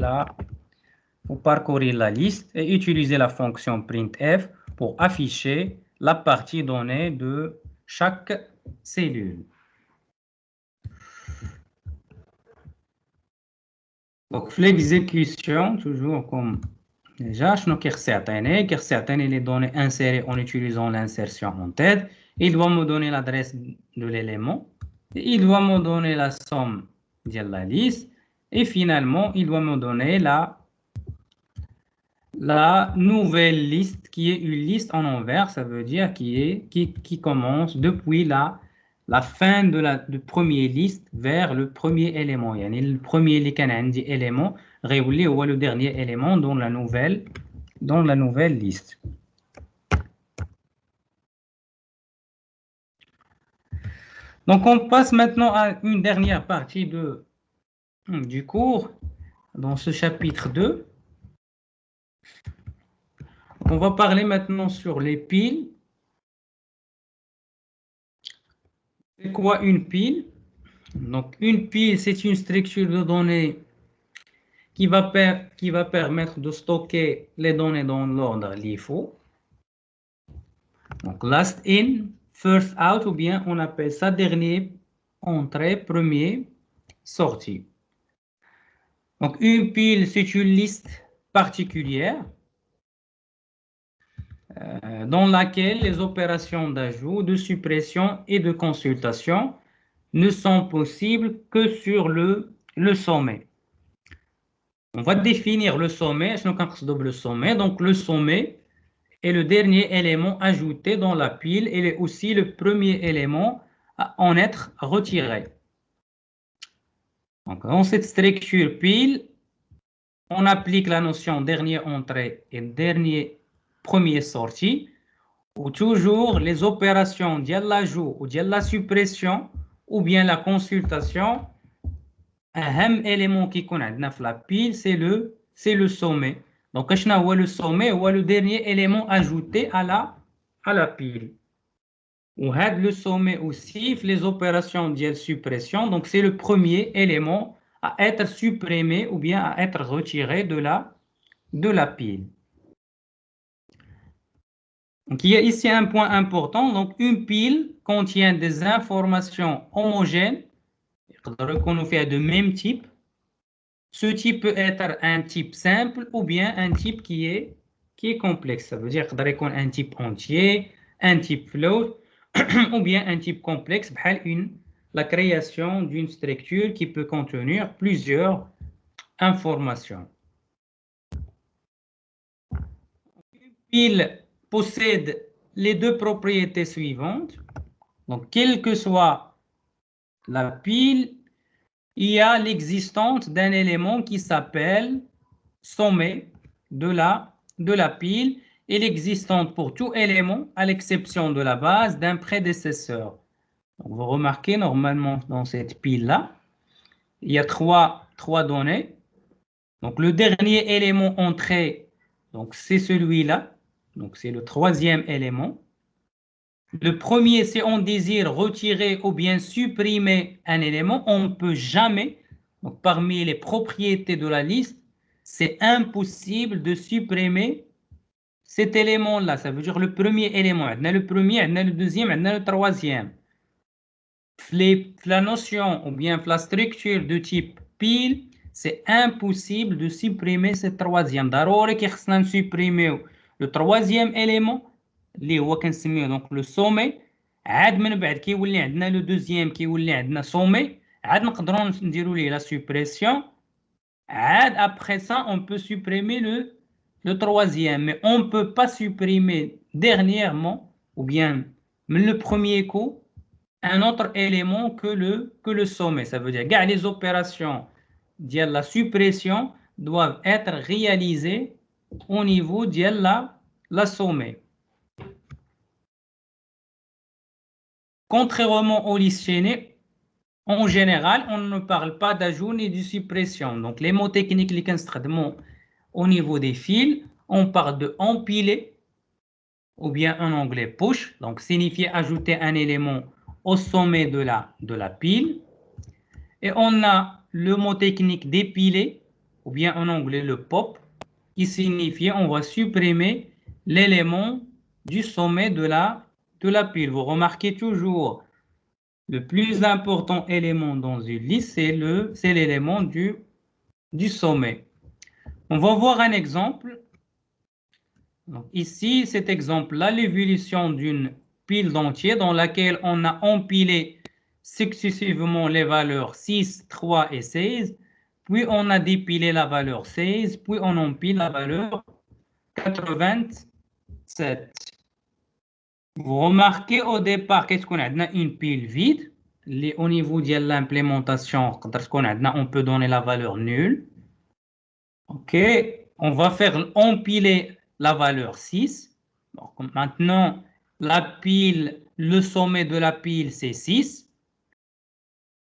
la liste et utiliser la fonction printf pour afficher la partie donnée de chaque cellule. Donc l'exécution, toujours comme déjà, je n'ai les données insérées en utilisant l'insertion en tête. Il doit me donner l'adresse de l'élément. Il doit me donner la somme de la liste. Et finalement, il doit me donner la nouvelle liste qui est une liste en envers. Ça veut dire qui commence depuis la fin de première liste vers le premier élément. Le premier élément réuni ou le dernier élément dans la nouvelle liste. Donc, on passe maintenant à une dernière partie du cours, dans ce chapitre 2. On va parler maintenant sur les piles. C'est quoi une pile? Donc, une pile, c'est une structure de données qui va permettre de stocker les données dans l'ordre LIFO. Donc, last in, first out, ou bien on appelle ça dernier entrée, premier sortie. Donc, une pile, c'est une liste particulière dans laquelle les opérations d'ajout, de suppression et de consultation ne sont possibles que sur le sommet. On va définir le sommet. Le sommet. Donc, le sommet est le dernier élément ajouté dans la pile. Il est aussi le premier élément à en être retiré. Donc, dans cette structure pile, on applique la notion dernière entrée et premier sortie, où toujours les opérations de l'ajout ou de la suppression ou bien la consultation, un élément qui connaît dans la pile, c'est le sommet. Donc, le sommet ou le dernier élément ajouté à la pile. Ou le sommet aussi, les opérations de suppression. Donc, c'est le premier élément à être supprimé ou bien à être retiré de la pile. Donc, il y a ici un point important. Donc, une pile contient des informations homogènes qu'on fait de même type. Ce type peut être un type simple ou bien un type qui est complexe. Ça veut dire qu'il y a un type entier, un type float ou bien un type complexe, la création d'une structure qui peut contenir plusieurs informations. Une pile possède les deux propriétés suivantes. Donc, quelle que soit la pile, il y a l'existence d'un élément qui s'appelle sommet de la pile et l'existence pour tout élément, à l'exception de la base, d'un prédécesseur. Donc, vous remarquez, normalement, dans cette pile-là, il y a trois données. Donc, le dernier élément entré, donc c'est celui-là. Donc, c'est le troisième élément. Le premier, c'est on désire retirer ou bien supprimer un élément. On ne peut jamais, donc parmi les propriétés de la liste, c'est impossible de supprimer cet élément-là. Ça veut dire le premier élément. On a le premier, on a le deuxième, on a le troisième. La notion ou bien la structure de type pile, c'est impossible de supprimer ce troisième. D'abord, il faut supprimer le troisième élément, donc le sommet. عاد من بعد كيولي عندنا le deuxième كيولي عندنا sommet. عاد نقدروا نديروا ليه la suppression. عاد après ça, on peut supprimer le troisième, mais on ne peut pas supprimer dernièrement ou bien le premier coup un autre élément que le sommet. Ça veut dire que les opérations de la suppression doivent être réalisées au niveau de la sommet. Contrairement aux listes chaînées, en général, on ne parle pas d'ajout ni de suppression. Donc, les mots techniques les qu'on au niveau des fils, on parle de empiler ou bien en anglais push, donc signifie ajouter un élément au sommet de la pile. Et on a le mot technique d'épiler, ou bien en anglais le pop, qui signifie on va supprimer l'élément du sommet de la pile. Vous remarquez toujours, le plus important élément dans une liste, c'est l'élément du sommet. On va voir un exemple. Donc ici, cet exemple-là, l'évolution d'une pile d'entiers dans laquelle on a empilé successivement les valeurs 6, 3 et 16, puis on a dépilé la valeur 16, puis on empile la valeur 87. Vous remarquez au départ qu'est-ce qu'on a une pile vide. Au niveau de l'implémentation, on peut donner la valeur nulle. OK, on va faire empiler la valeur 6. Donc, maintenant, la pile, le sommet de la pile, c'est 6.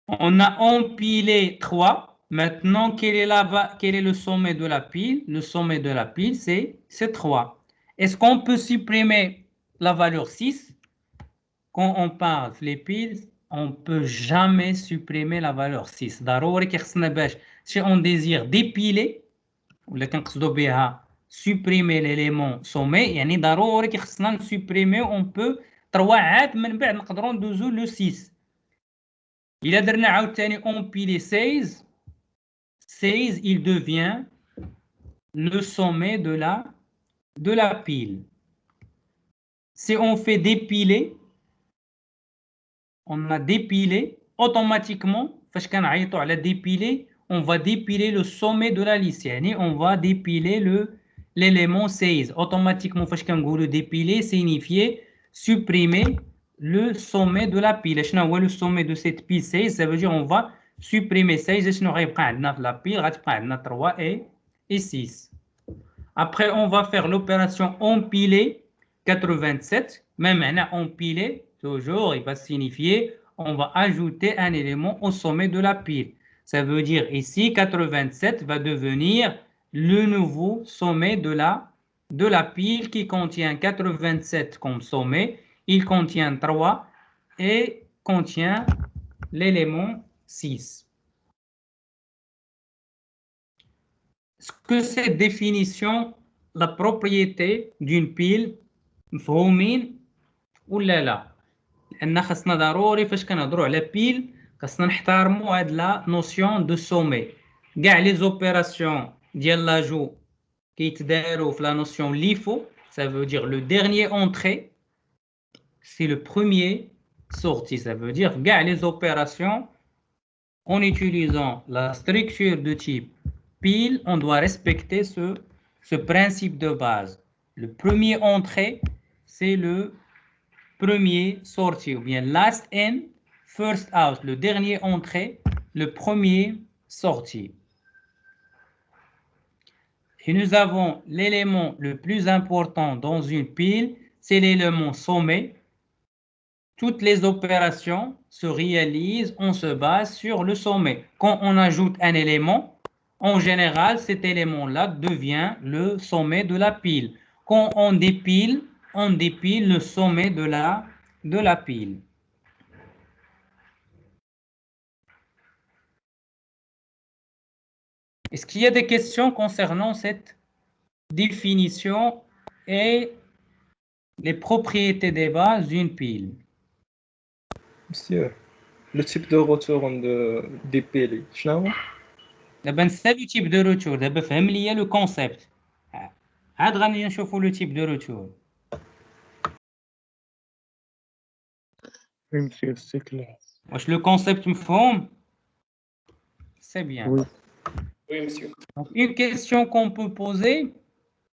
On a empilé 3. Maintenant, quel est le sommet de la pile? Le sommet de la pile, c'est 3. Est-ce qu'on peut supprimer la valeur 6? Quand on parle des piles, on ne peut jamais supprimer la valeur 6. Si on désire dépiler, ou supprimer l'élément sommet, يعني ضروري خصنا نسوبريمي on peut 3 عاد من بعد نقدروا ندوزو le 6. إلا درنا عاوتاني empiler 16, il devient le sommet de la pile. Si on fait dépiler, on a dépilé automatiquement, فاش كنعيطوا على dépiler, on va dépiler le sommet de la liste. يعني on va dépiler l'élément 16. Automatiquement, فاش كنقولوا dépiler, signifier supprimer le sommet de la pile. شنو هو le sommet de cette pile 16? Ça veut dire on va supprimer 16. شنو غيبقى عندنا في la pile? غتبقى عندنا 3 et 6. Après, on va faire l'opération empiler 87. Même maintenant, empiler, toujours, il va signifier on va ajouter un élément au sommet de la pile. Ça veut dire ici, 87 va devenir le nouveau sommet de la pile qui contient 87 comme sommet. Il contient 3 et contient l'élément 6. Est-ce que cette définition, la propriété d'une pile, مفهومين ولا لا؟ لأن خاصنا ضروري فاش كنهضروا على بيل خاصنا نحترموا هاد لا نوسيون دو سومي. كاع لي زوبيراسيون ديال لاجو كيتداروا في لا نوسيون ليفو. Ça veut dire le dernier entré, c'est le premier sorti. Ça veut dire كاع les opérations en utilisant la structure de type pile, on doit respecter ce principe de base. Le premier entré, c'est le premier sorti, ou bien last in, first out. Le dernier entré, le premier sorti. Et nous avons l'élément le plus important dans une pile, c'est l'élément sommet. Toutes les opérations se réalisent, on se base sur le sommet. Quand on ajoute un élément, en général, cet élément-là devient le sommet de la pile. Quand on dépile le sommet de la pile. Est-ce qu'il y a des questions concernant cette définition et les propriétés des bases d'une pile? Monsieur, le type de retour des piles, شنو هو؟ دابا نسى لو تيب دو روتور. دابا فهم ليا لو كونسيبت. عاد غادي نشوفوا لو تيب دو روتور. Oui, monsieur, c'est clair. واش لو كونسيبت مفهوم؟ C'est bien. Oui. Oui, monsieur. Donc, une question qu'on peut poser,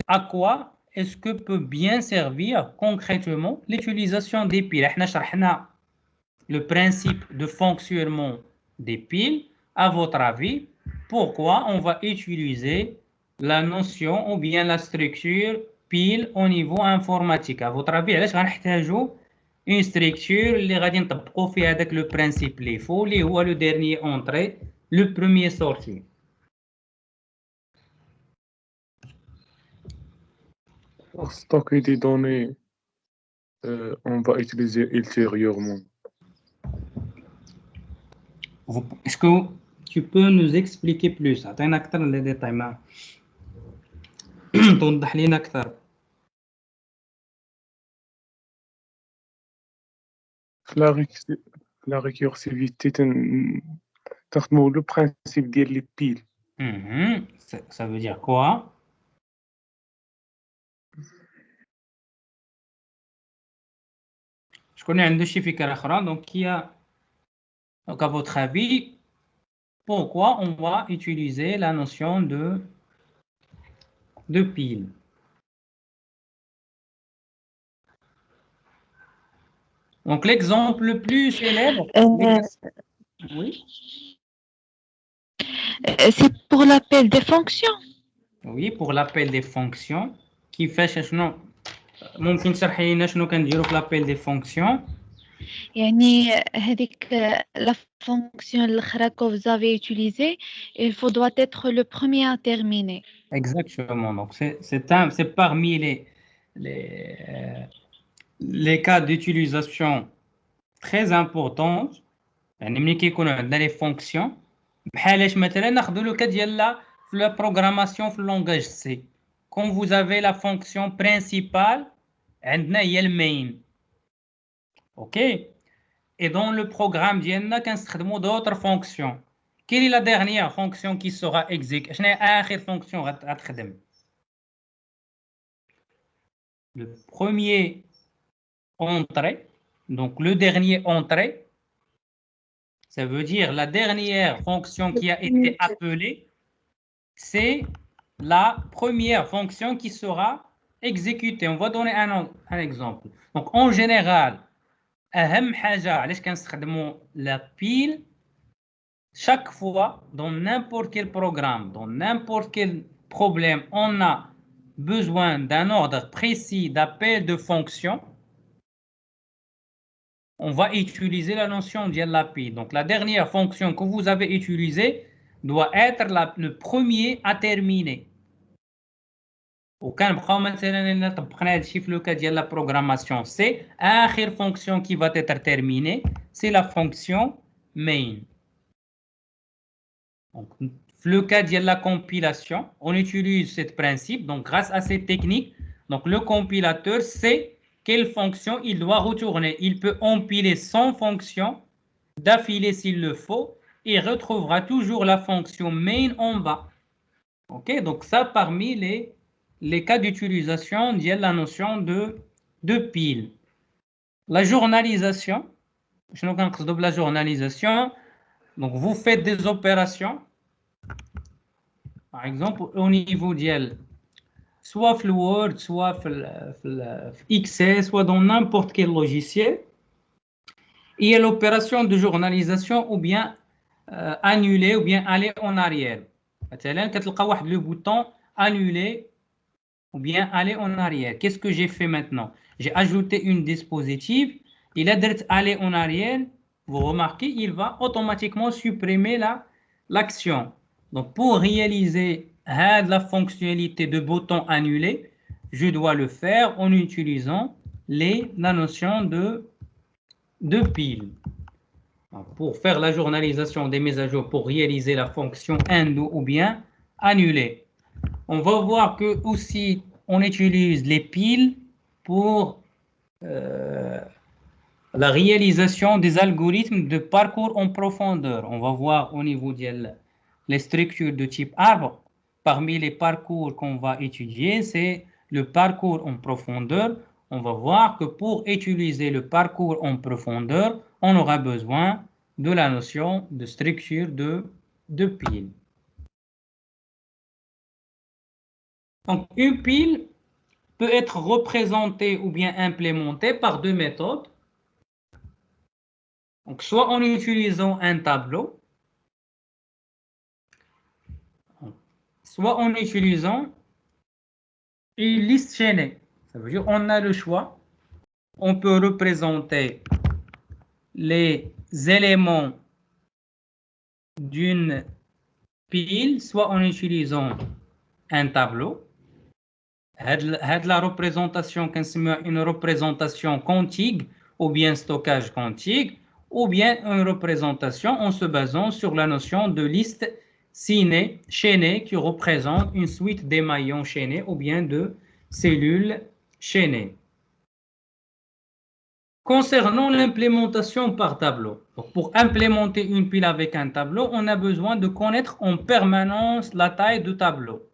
à quoi est-ce que peut bien servir concrètement l'utilisation des piles? احنا شرحنا le principe de fonctionnement des piles. À votre avis, pourquoi on va utiliser la notion ou bien la structure pile au niveau informatique? À votre avis, علاش غنحتاجوا une structure اللي غادي نطبقوا فيها هذاك le principe اللي فوق اللي هو le dernier entré, le premier sorti? Pour stocker des données, on va utiliser ultérieurement. Est-ce que tu peux nous expliquer plus? عطينا أكثر من les détails ما توضح لنا أكثر. La récursivité, تخدموا le principe ديال les piles. Ça veut dire quoi? Je connais un de chez Fikar donc qui a, donc à votre avis, pourquoi on va utiliser la notion de pile? Donc l'exemple le plus célèbre. Oui. C'est pour l'appel des fonctions. Oui, pour l'appel des fonctions. كيفاش شنو ممكن تشرحي لنا شنو كنديروا في l'appel des fonctions? يعني هذيك la fonction الأخرى que vous avez utilisée, doit être le premier à terminer. Exactement. Donc, c'est parmi les cas d'utilisation très importants. يعني ملي كيكون عندنا les fonctions بحالاش مثلا ناخذوا لو كا ديال la programmation في le langage C. Quand vous avez la fonction principale عندنا هي main. OK. Et dans le programme ديالنا كنستخدموا d'autres fonctions. Quelle est la dernière fonction qui sera exécutée? شنو هي آخر fonction غتخدم؟ Le premier entrée, donc le dernier entrée, ça veut dire la dernière fonction qui a été appelée, c'est la première fonction qui sera exécutée. On va donner un exemple. Donc en général, أهم حاجة علاش كنستخدموا la pile, chaque fois dans n'importe quel programme, dans n'importe quel problème, on a besoin d'un ordre précis d'appel de fonction. On va utiliser la notion de la pile. Donc la dernière fonction que vous avez utilisée doit être le premier à terminer. وكنبقاو مثلا الا طبقنا هادشي في لو كا ديال لا بروغراماسيون سي اخر fonction qui va être terminée, c'est la fonction main. Donc, le cas de la compilation, on utilise ce principe. Donc, grâce à cette technique, donc le compilateur sait quelle fonction il doit retourner. Il peut empiler 100 fonctions d'affilée s'il le faut et retrouvera toujours la fonction main en bas. OK, donc ça parmi les cas d'utilisation de la notion de pile. La journalisation, je ne sais pas la journalisation. Donc, vous faites des opérations, par exemple, au niveau d'IEL, soit dans Word, soit dans Excel, soit dans n'importe quel logiciel. Il y a l'opération de journalisation ou bien annuler ou bien aller en arrière. Vous le bouton annuler ou bien aller en arrière. Qu'est-ce que j'ai fait maintenant? J'ai ajouté une dispositive. Il a dit aller en arrière. Vous remarquez, il va automatiquement supprimer l'action. Donc, pour réaliser la fonctionnalité de bouton annulé, je dois le faire en utilisant la notion de pile. Donc, pour faire la journalisation des mises à jour, pour réaliser la fonction undo ou bien annuler. On va voir que aussi on utilise les piles pour la réalisation des algorithmes de parcours en profondeur. On va voir au niveau des structures de type arbre. Parmi les parcours qu'on va étudier, c'est le parcours en profondeur. On va voir que pour utiliser le parcours en profondeur, on aura besoin de la notion de structure de pile. Donc, une pile peut être représentée ou bien implémentée par deux méthodes. Donc, soit en utilisant un tableau, soit en utilisant une liste chaînée. Ça veut dire qu'on a le choix. On peut représenter les éléments d'une pile, soit en utilisant un tableau. La représentation, une représentation contigue ou bien stockage contigue, ou bien une représentation en se basant sur la notion de liste chaînée qui représente une suite des maillons chaînés ou bien de cellules chaînées. Concernant l'implémentation par tableau, donc pour implémenter une pile avec un tableau, on a besoin de connaître en permanence la taille du tableau.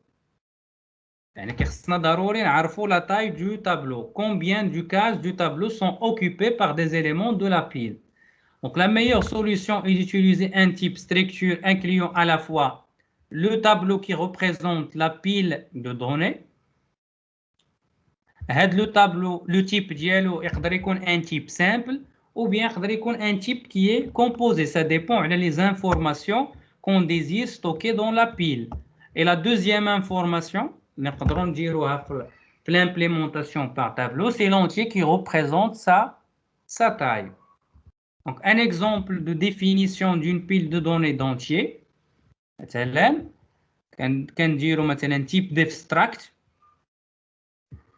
La taille du tableau. Combien de cases du tableau sont occupées par des éléments de la pile. Donc la meilleure solution est d'utiliser un type structure incluant à la fois le tableau qui représente la pile de données. Le tableau, le type dialogue est un type simple ou bien un type qui est composé. Ça dépend des informations qu'on désire stocker dans la pile. Et la deuxième information, l'implémentation par tableau, c'est l'entier qui représente sa taille. Donc, un exemple de définition d'une pile de données d'entier. مثلا كنديروا مثلا type d'abstract.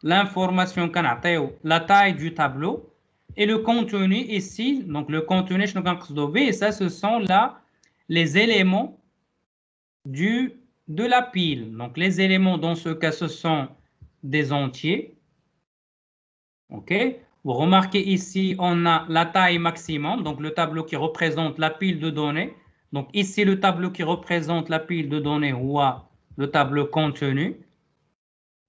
L'information كنعطيو la taille du tableau et le contenu ici. Donc, le contenu, شنو كنقصدو به, ça ce sont là les éléments de la pile. Donc, les éléments dans ce cas, ce sont des entiers. OK? Vous remarquez ici, on a la taille maximum, donc le tableau qui représente la pile de données. Donc ici, le tableau qui représente la pile de données ou le tableau contenu.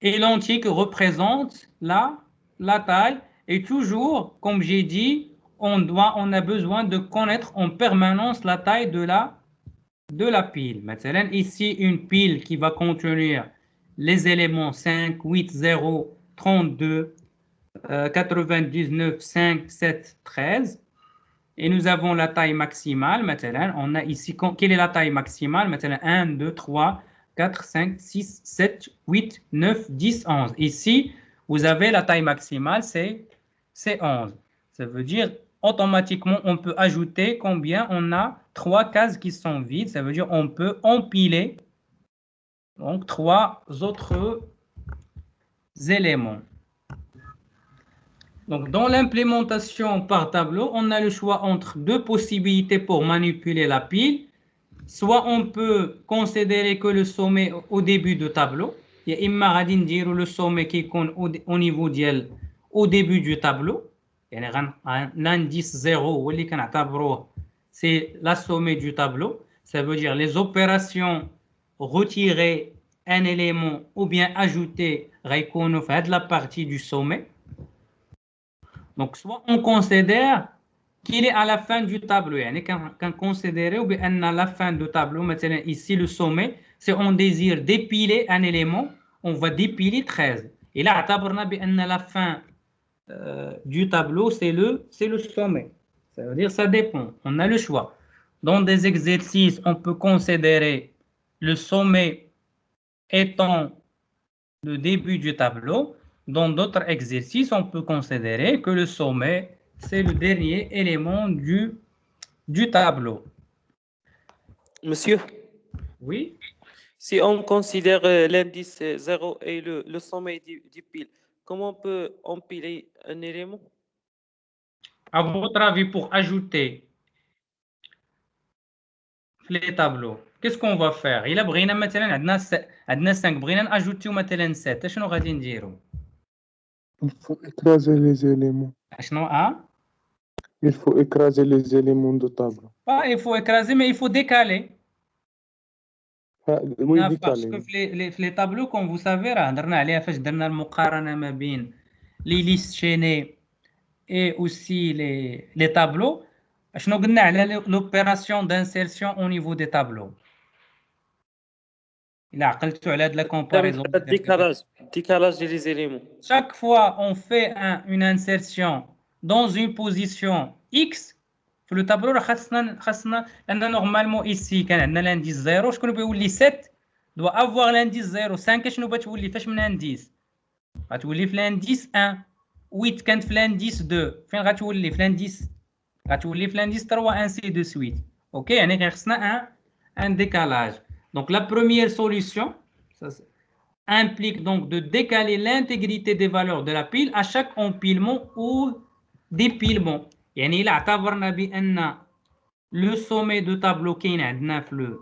Et l'entier qui représente la taille. Et toujours, comme j'ai dit, on a besoin de connaître en permanence la taille de la pile. Maintenant, ici, une pile qui va contenir les éléments 5, 8, 0, 32, 99, 5, 7, 13. Et nous avons la taille maximale. Maintenant, on a ici, quelle est la taille maximale? Maintenant, 1, 2, 3, 4, 5, 6, 7, 8, 9, 10, 11. Ici, vous avez la taille maximale, c'est 11. Ça veut dire, automatiquement, on peut ajouter combien? On a 3 cases qui sont vides. Ça veut dire on peut empiler donc 3 autres éléments. Donc, dans l'implémentation par tableau, on a le choix entre deux possibilités pour manipuler la pile. Soit on peut considérer que le sommet au début du tableau. Il y a imma غادي نديرو le sommet qui est au niveau au début du tableau. L'indice 0 c'est la sommet du tableau. Ça veut dire les opérations retirer un élément ou bien ajouter غيكونوا في la partie du sommet. Donc, soit on considère qu'il est à la fin du tableau. Quand considérer ou bien à la fin du tableau, maintenant ici le sommet, c'est on désire dépiler un élément, on va dépiler 13. Et là, à la fin du tableau, c'est le sommet. Ça veut dire ça dépend. On a le choix. Dans des exercices, on peut considérer le sommet étant le début du tableau. Dans d'autres exercices, on peut considérer que le sommet, c'est le dernier élément du tableau. Monsieur? Oui? Si on considère l'indice 0 et le sommet du pile, comment on peut empiler un élément? À votre avis, pour ajouter les tableaux, qu'est-ce qu'on va faire? Il a بغينا مثلا عندنا 5 بغينا ناجوتيو مثلا 7 شنو غادي نديرو؟ Il faut écraser les éléments. Il faut écraser les éléments de tableau. Pas il faut écraser, mais il faut décaler. Oui, Parce décaler. que les tableaux, comme vous savez, هضرنا عليها فاش درنا المقارنة ما بين les listes chaînées et aussi les tableaux. شنو قلنا على l'opération d'insertion au niveau des tableaux. Il a عقلتوا على هاد la comparaison. Décalage des éléments. Chaque fois on fait une insertion dans une position X, في le tableau راه خاصنا لأن normalement ici كان عندنا l'indice 0 شكون بيولي 7 doit avoir l'indice 0. 5 شنو بتولي فاش من انديس؟ غتولي في l'indice 1. 8 كانت في l'indice 2. فين غتولي؟ في l'indice غتولي في l'indice 3 ainsi de suite. OK, يعني خاصنا un décalage. Donc la première solution ça implique donc de décaler l'intégrité des valeurs de la pile à chaque empilement ou dépilement. يعني إلا اعتبرنا بأن le sommet de tableau كاين عندنا في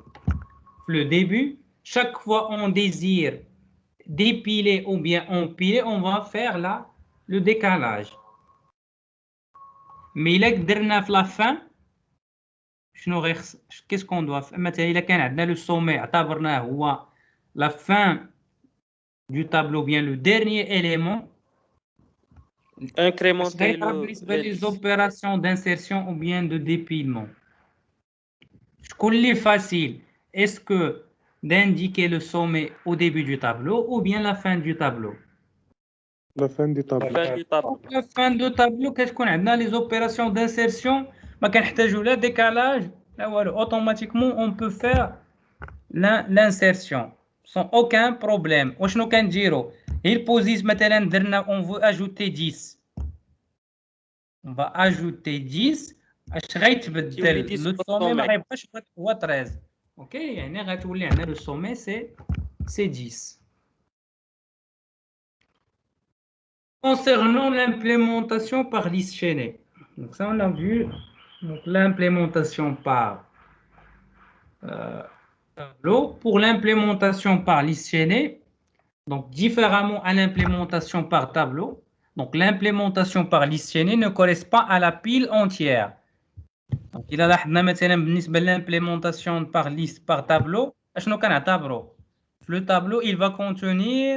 le début, chaque fois on désire dépiler ou bien empiler, on va faire là le décalage. Mais إلا قدرنا في la fin, qu'est-ce qu'on doit faire? مثلا إلا كان عندنا le sommet اعتبرناه هو la fin du tableau, bien le dernier élément, incrémenter les opérations d'insertion ou bien de dépilement. Ce qui est facile, est-ce que d'indiquer le sommet au début du tableau ou bien la fin du tableau? La fin du tableau. La fin du tableau, qu'est-ce qu'on a? Les opérations d'insertion, le décalage, automatiquement on peut faire l'insertion sans aucun problème. Il pose maintenant, on veut ajouter 10. On va ajouter 10 اش غيتبدل لو سومي ما غيبقاش هو 13 اوكي يعني غتولي عندنا لو سومي سي 10. Concernant l'implémentation par liste chaînée, donc ça on a vu l'implémentation par tableau. Pour l'implémentation par liste chaînée, donc différemment à l'implémentation par tableau, donc l'implémentation par liste chaînée ne correspond pas à la pile entière. Donc il a là l'implémentation par liste par tableau. Le tableau il va contenir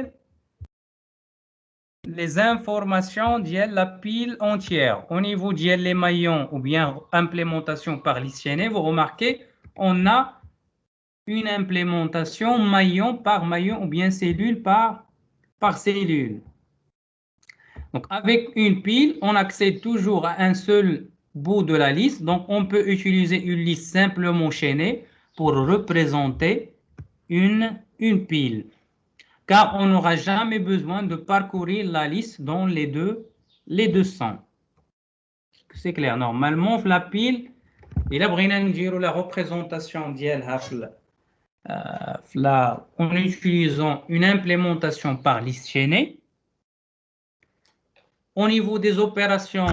les informations de la pile entière. Au niveau des maillons ou bien implémentation par liste chaînée, vous remarquez, on a une implémentation maillon par maillon ou bien cellule par cellule. Donc avec une pile, on accède toujours à un seul bout de la liste. Donc on peut utiliser une liste simplement chaînée pour représenter une pile. Car on n'aura jamais besoin de parcourir la liste dans les deux sens. C'est clair. Normalement, la pile, il a besoin la représentation en utilisant une implémentation par liste chaînée. Au niveau des opérations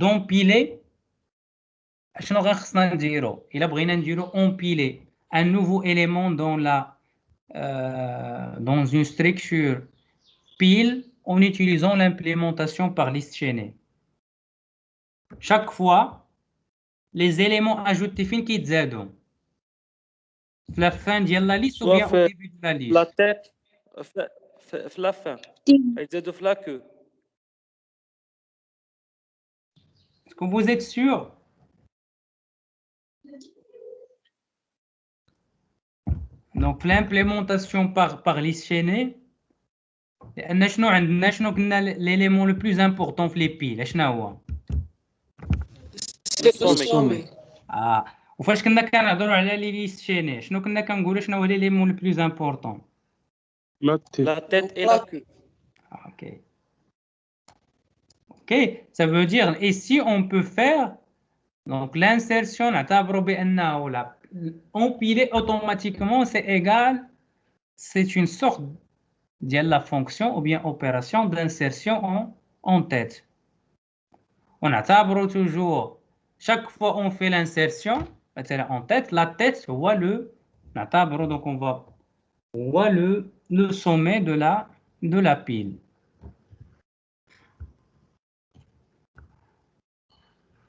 d'empiler, il a besoin empiler un nouveau élément dans une structure pile en utilisant l'implémentation par liste chaînée. Chaque fois, les éléments ajoutés qui t'aident. La fin de la liste ou bien au début de la liste. La tête, la fin. Ils la queue. Est-ce que vous êtes sûr? Donc l'implémentation par liste chaînée, l'élément le plus important في les piles, C'est le sommet. Ah, وفاش كنا كنهضروا على لي ليست شيني شنو كنا كنقولوا شنو هو l'élément le plus important? La tête et la queue. Ok. Ok, ça veut dire ici on peut faire donc l'insertion نعتبروا بأنه لا empiler automatiquement c'est égal, c'est une sorte de la fonction ou bien opération d'insertion en tête. On a toujours, chaque fois on fait l'insertion en tête, la tête voit donc on voit le sommet de la pile.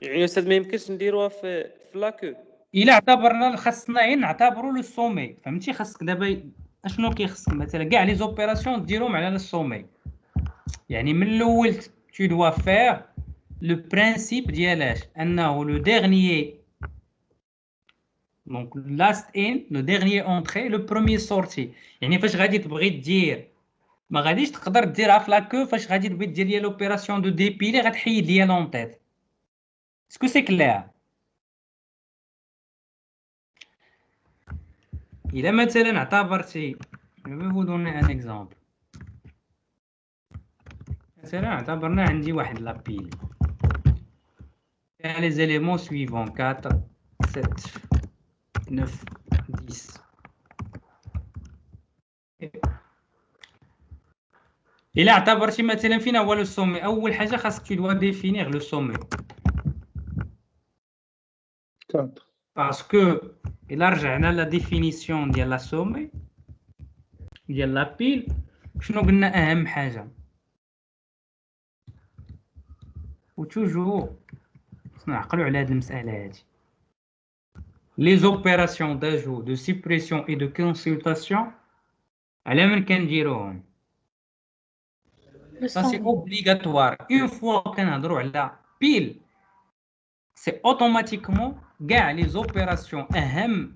يعني أستاذ ما يمكنش نديروها في لاكو. إلا اعتبرنا خاصنا نعتبروا لو سومي فهمتي خاصك دابا اشنو كيخصك مثلا كاع لي زوبيراسيون ديرهم على السومي يعني من الاول tu dois faire le principe ديالاش انه le dernier donc last in le dernier entrée le premier sorti يعني فاش غادي تبغي دير ما غاديش تقدر ديرها في لاكو فاش غادي تبغي دير ليا لوبيراسيون دو ديبيلي غتحيد ليا لونطيت اسكو سي كلير إذا مثلا اعتبرتي je vais vous donner un exemple مثلا اعتبرنا عندي واحد لابيل فيها les éléments suivants 4 7 9 10 إلا اعتبرتي مثلا فين هو لو سومي أول حاجة خاصك tu dois définir le sommet 4 parce que إلا رجعنا لا ديفينيسيون ديال لا سومي ديال لا بيل شنو قلنا أهم حاجة و توجور خصنا نعقلوا على هاد المسألة هادي les opérations d'ajout de suppression et de consultation على من كنديروهم ça c'est obligatoire une fois كنهضروا على pile c'est automatiquement كاع les opérations أهم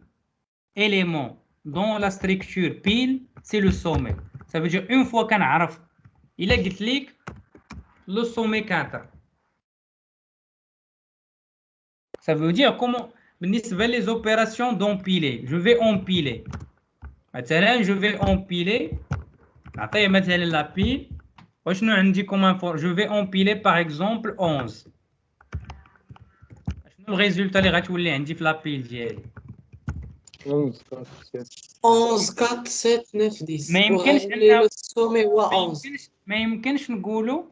élément dans la structure pile c'est le sommet ça veut dire une fois كنعرف إلا قلت لك le sommet 4 ça veut dire comment بالنسبة les opérations d'empiler je vais empiler مثلا je vais empiler نعطيه مثلا la pile وشنو عندي comme info je vais empiler par exemple 11 الريزولتا اللي غتولي عندي في لابيل ديالي؟ 11 4 7 9 10 ما يمكنش وغيولي لو السومي هو 11 ما يمكنش نقولوا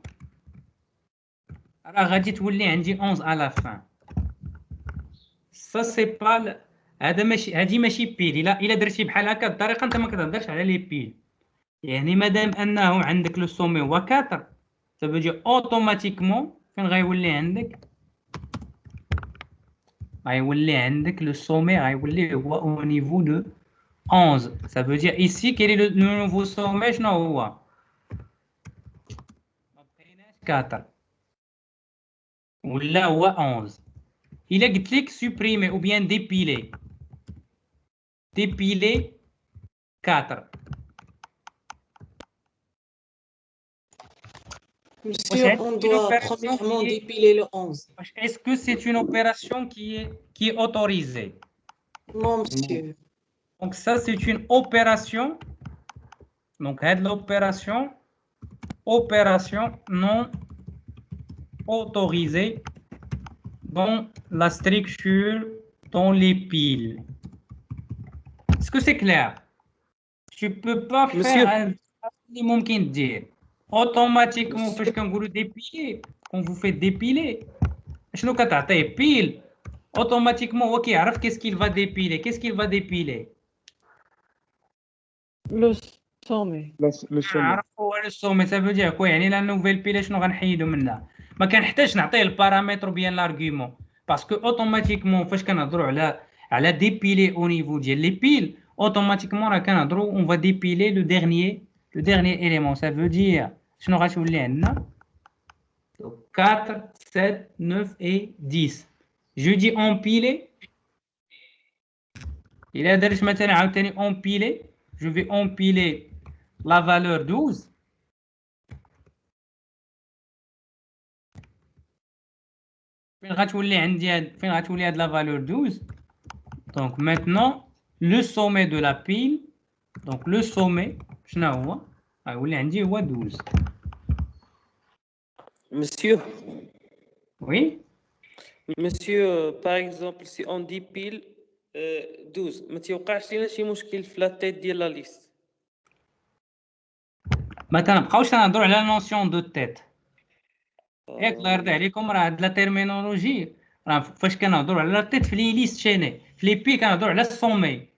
راه غادي تولي عندي 11 على فان. سا سي با هذا ماشي، هذه ماشي بيل. الا درتي بحال هكا الطريقه انت ما كتهضرش على لي بيل. يعني مادام انه عندك لو سومي هو 4 ça veut dire automatiquement فين غيولي عندك؟ غيولي عندك لو سومي غيولي هو او نيفو دو 11. ça veut dire ici quel est le nouveau sommet شنو هو؟ ما بقيناش 4 ولا هو 11. إلا قلت لك supprimer ou bien dépiler 4. Monsieur, on doit premièrement dépiler le 11. Est-ce que c'est une opération qui est autorisée? Non, monsieur. Donc ça, c'est une opération. Donc, l'opération non autorisée dans la structure, dans les piles. Est-ce que c'est clair? Tu ne peux pas faire un minimum qui dit. Automatiquement, quand vous dépilez, quand vous faites dépiler, pile, automatiquement, ok, alors qu'est-ce qu'il va dépiler? Qu'est-ce qu'il va dépiler? Le sommet. Le sommet. Le sommet, ça veut dire quoi? يعني la nouvelle pile, شنو غنحيدو منها؟ ما كنحتاجش نعطيه البارامتر بيان لارغيومون باسكو اوتوماتيكمون فاش كنهضروا على ديبيلي او نيفو ديال لي بيل اوتوماتيكمون راه كنهضروا اون فا ديبيلي لو ديرنيي élément. ça veut dire شنو غتولي عندنا 4 7 9 et 10. je dis empiler. إلا درت مثلا عاوتاني empiler, je vais empiler la valeur 12. فين غتولي هاد la valeur 12. Donc maintenant le sommet de la pile, donc le sommet شنو هو؟ غيولي عندي هو 12. Monsieur. Oui. Monsieur, par exemple, si on dit pile 12, ما تيوقعش لينا شي مشكل في لا تيت ديال لا ليست. ما تنبقاوش نهضروا على نوسيون دو تيت. ياك الله يرضي عليكم، راه هاد لا تيرمينولوجي راه فاش كنهضروا على لا تيت في لي ليست شيني، في لي بي كنهضروا على السومي.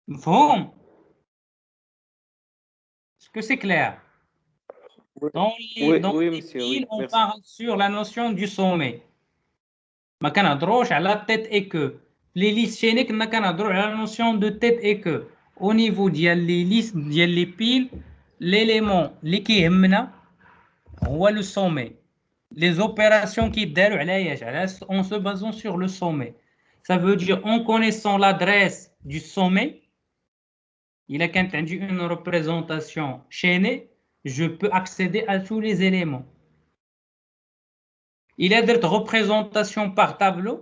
مفهوم؟ Est-ce que c'est clair? Dans les piles, on parle sur la notion du sommet. ما كنهضروش على tête et queue. Les listes chaînées كنا كنهضروا على la notion de tête et queue. Au niveau ديال les listes ديال les piles, l'élément اللي كيهمنا هو le sommet. Les opérations qui داروا على en se basant sur le sommet. Ça veut dire en connaissant l'adresse du sommet, il a quand عندي une représentation chaînée, je peux accéder à tous les éléments. Il a d'autres représentations par tableau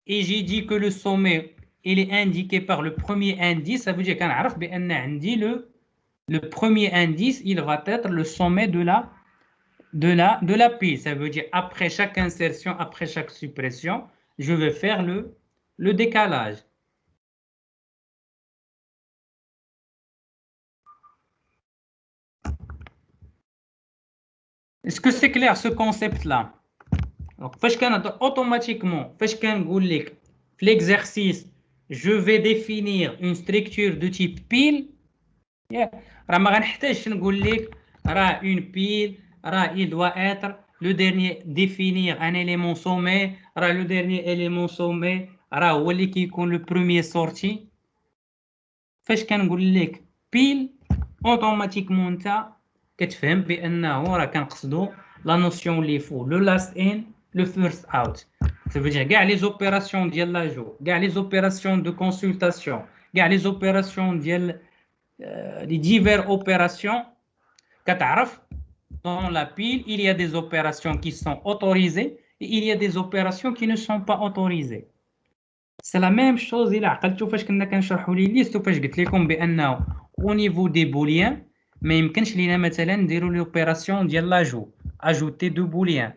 et j'ai dit que le sommet il est indiqué par le premier indice. Ça veut dire qu'un عرف بأن عندي le premier indice il va être le sommet de la pile. Ça veut dire après chaque insertion, après chaque suppression, je vais faire le décalage. Est-ce que c'est clair ce concept-là? Donc, automatiquement, l'exercice, je vais définir une structure de type pile. Une pile, il doit être le dernier, définir un élément sommet, le dernier élément sommet, le premier sorti. Pile, automatiquement, كتفهم بانه راه كنقصدوا لا نوسيون اللي فوق لو لاست ان لو فيرست اوت. Ça veut dire كاع لي زوبيراسيون ديال لاجو، كاع لي زوبيراسيون دو كونسلطاسيون، كاع لي زوبيراسيون ديال لي ديفير اوبيراسيون كتعرف dans la pile il y a des opérations qui sont autorisées et il y a des opérations qui ne sont pas autorisées. C'est la même chose الى عقلتوا فاش كنا كنشرحوا لي ليست وفاش قلت لكم بانه au niveau des booléens ما يمكنش لينا مثلا نديروا لوبيراسيون ديال لاجو ajouter deux booléens.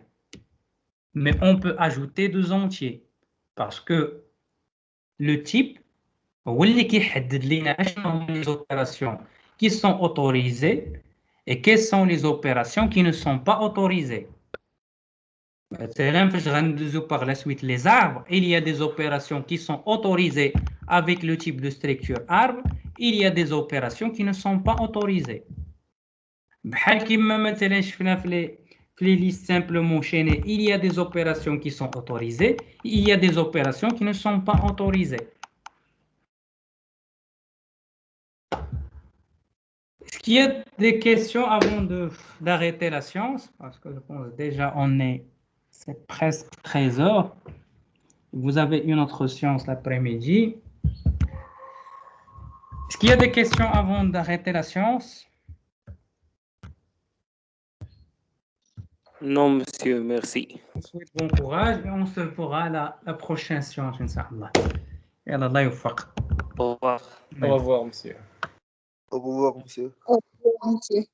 Mais on peut ajouter deux entiers. Parce que le type, هو اللي كيحدد لنا اشنو هما les opérations qui sont autorisées et quelles sont les opérations qui ne sont pas autorisées. Par la suite, les arbres, il y a des opérations qui sont autorisées avec le type de structure arbre, il y a des opérations qui ne sont pas autorisées. Les listes simplement chaînées, il y a des opérations qui sont autorisées, il y a des opérations qui ne sont pas autorisées. Est-ce qu'il y a des questions avant d'arrêter la science? Parce que je pense déjà c'est presque 13 heures. Vous avez une autre science l'après-midi. Est-ce qu'il y a des questions avant d'arrêter la science? Non, monsieur, merci. Je vous souhaite bon courage et on se verra à la prochaine science, Inch'Allah. Et Allah يوفق. Au revoir. Au revoir, monsieur. Au revoir, monsieur. Au revoir, monsieur.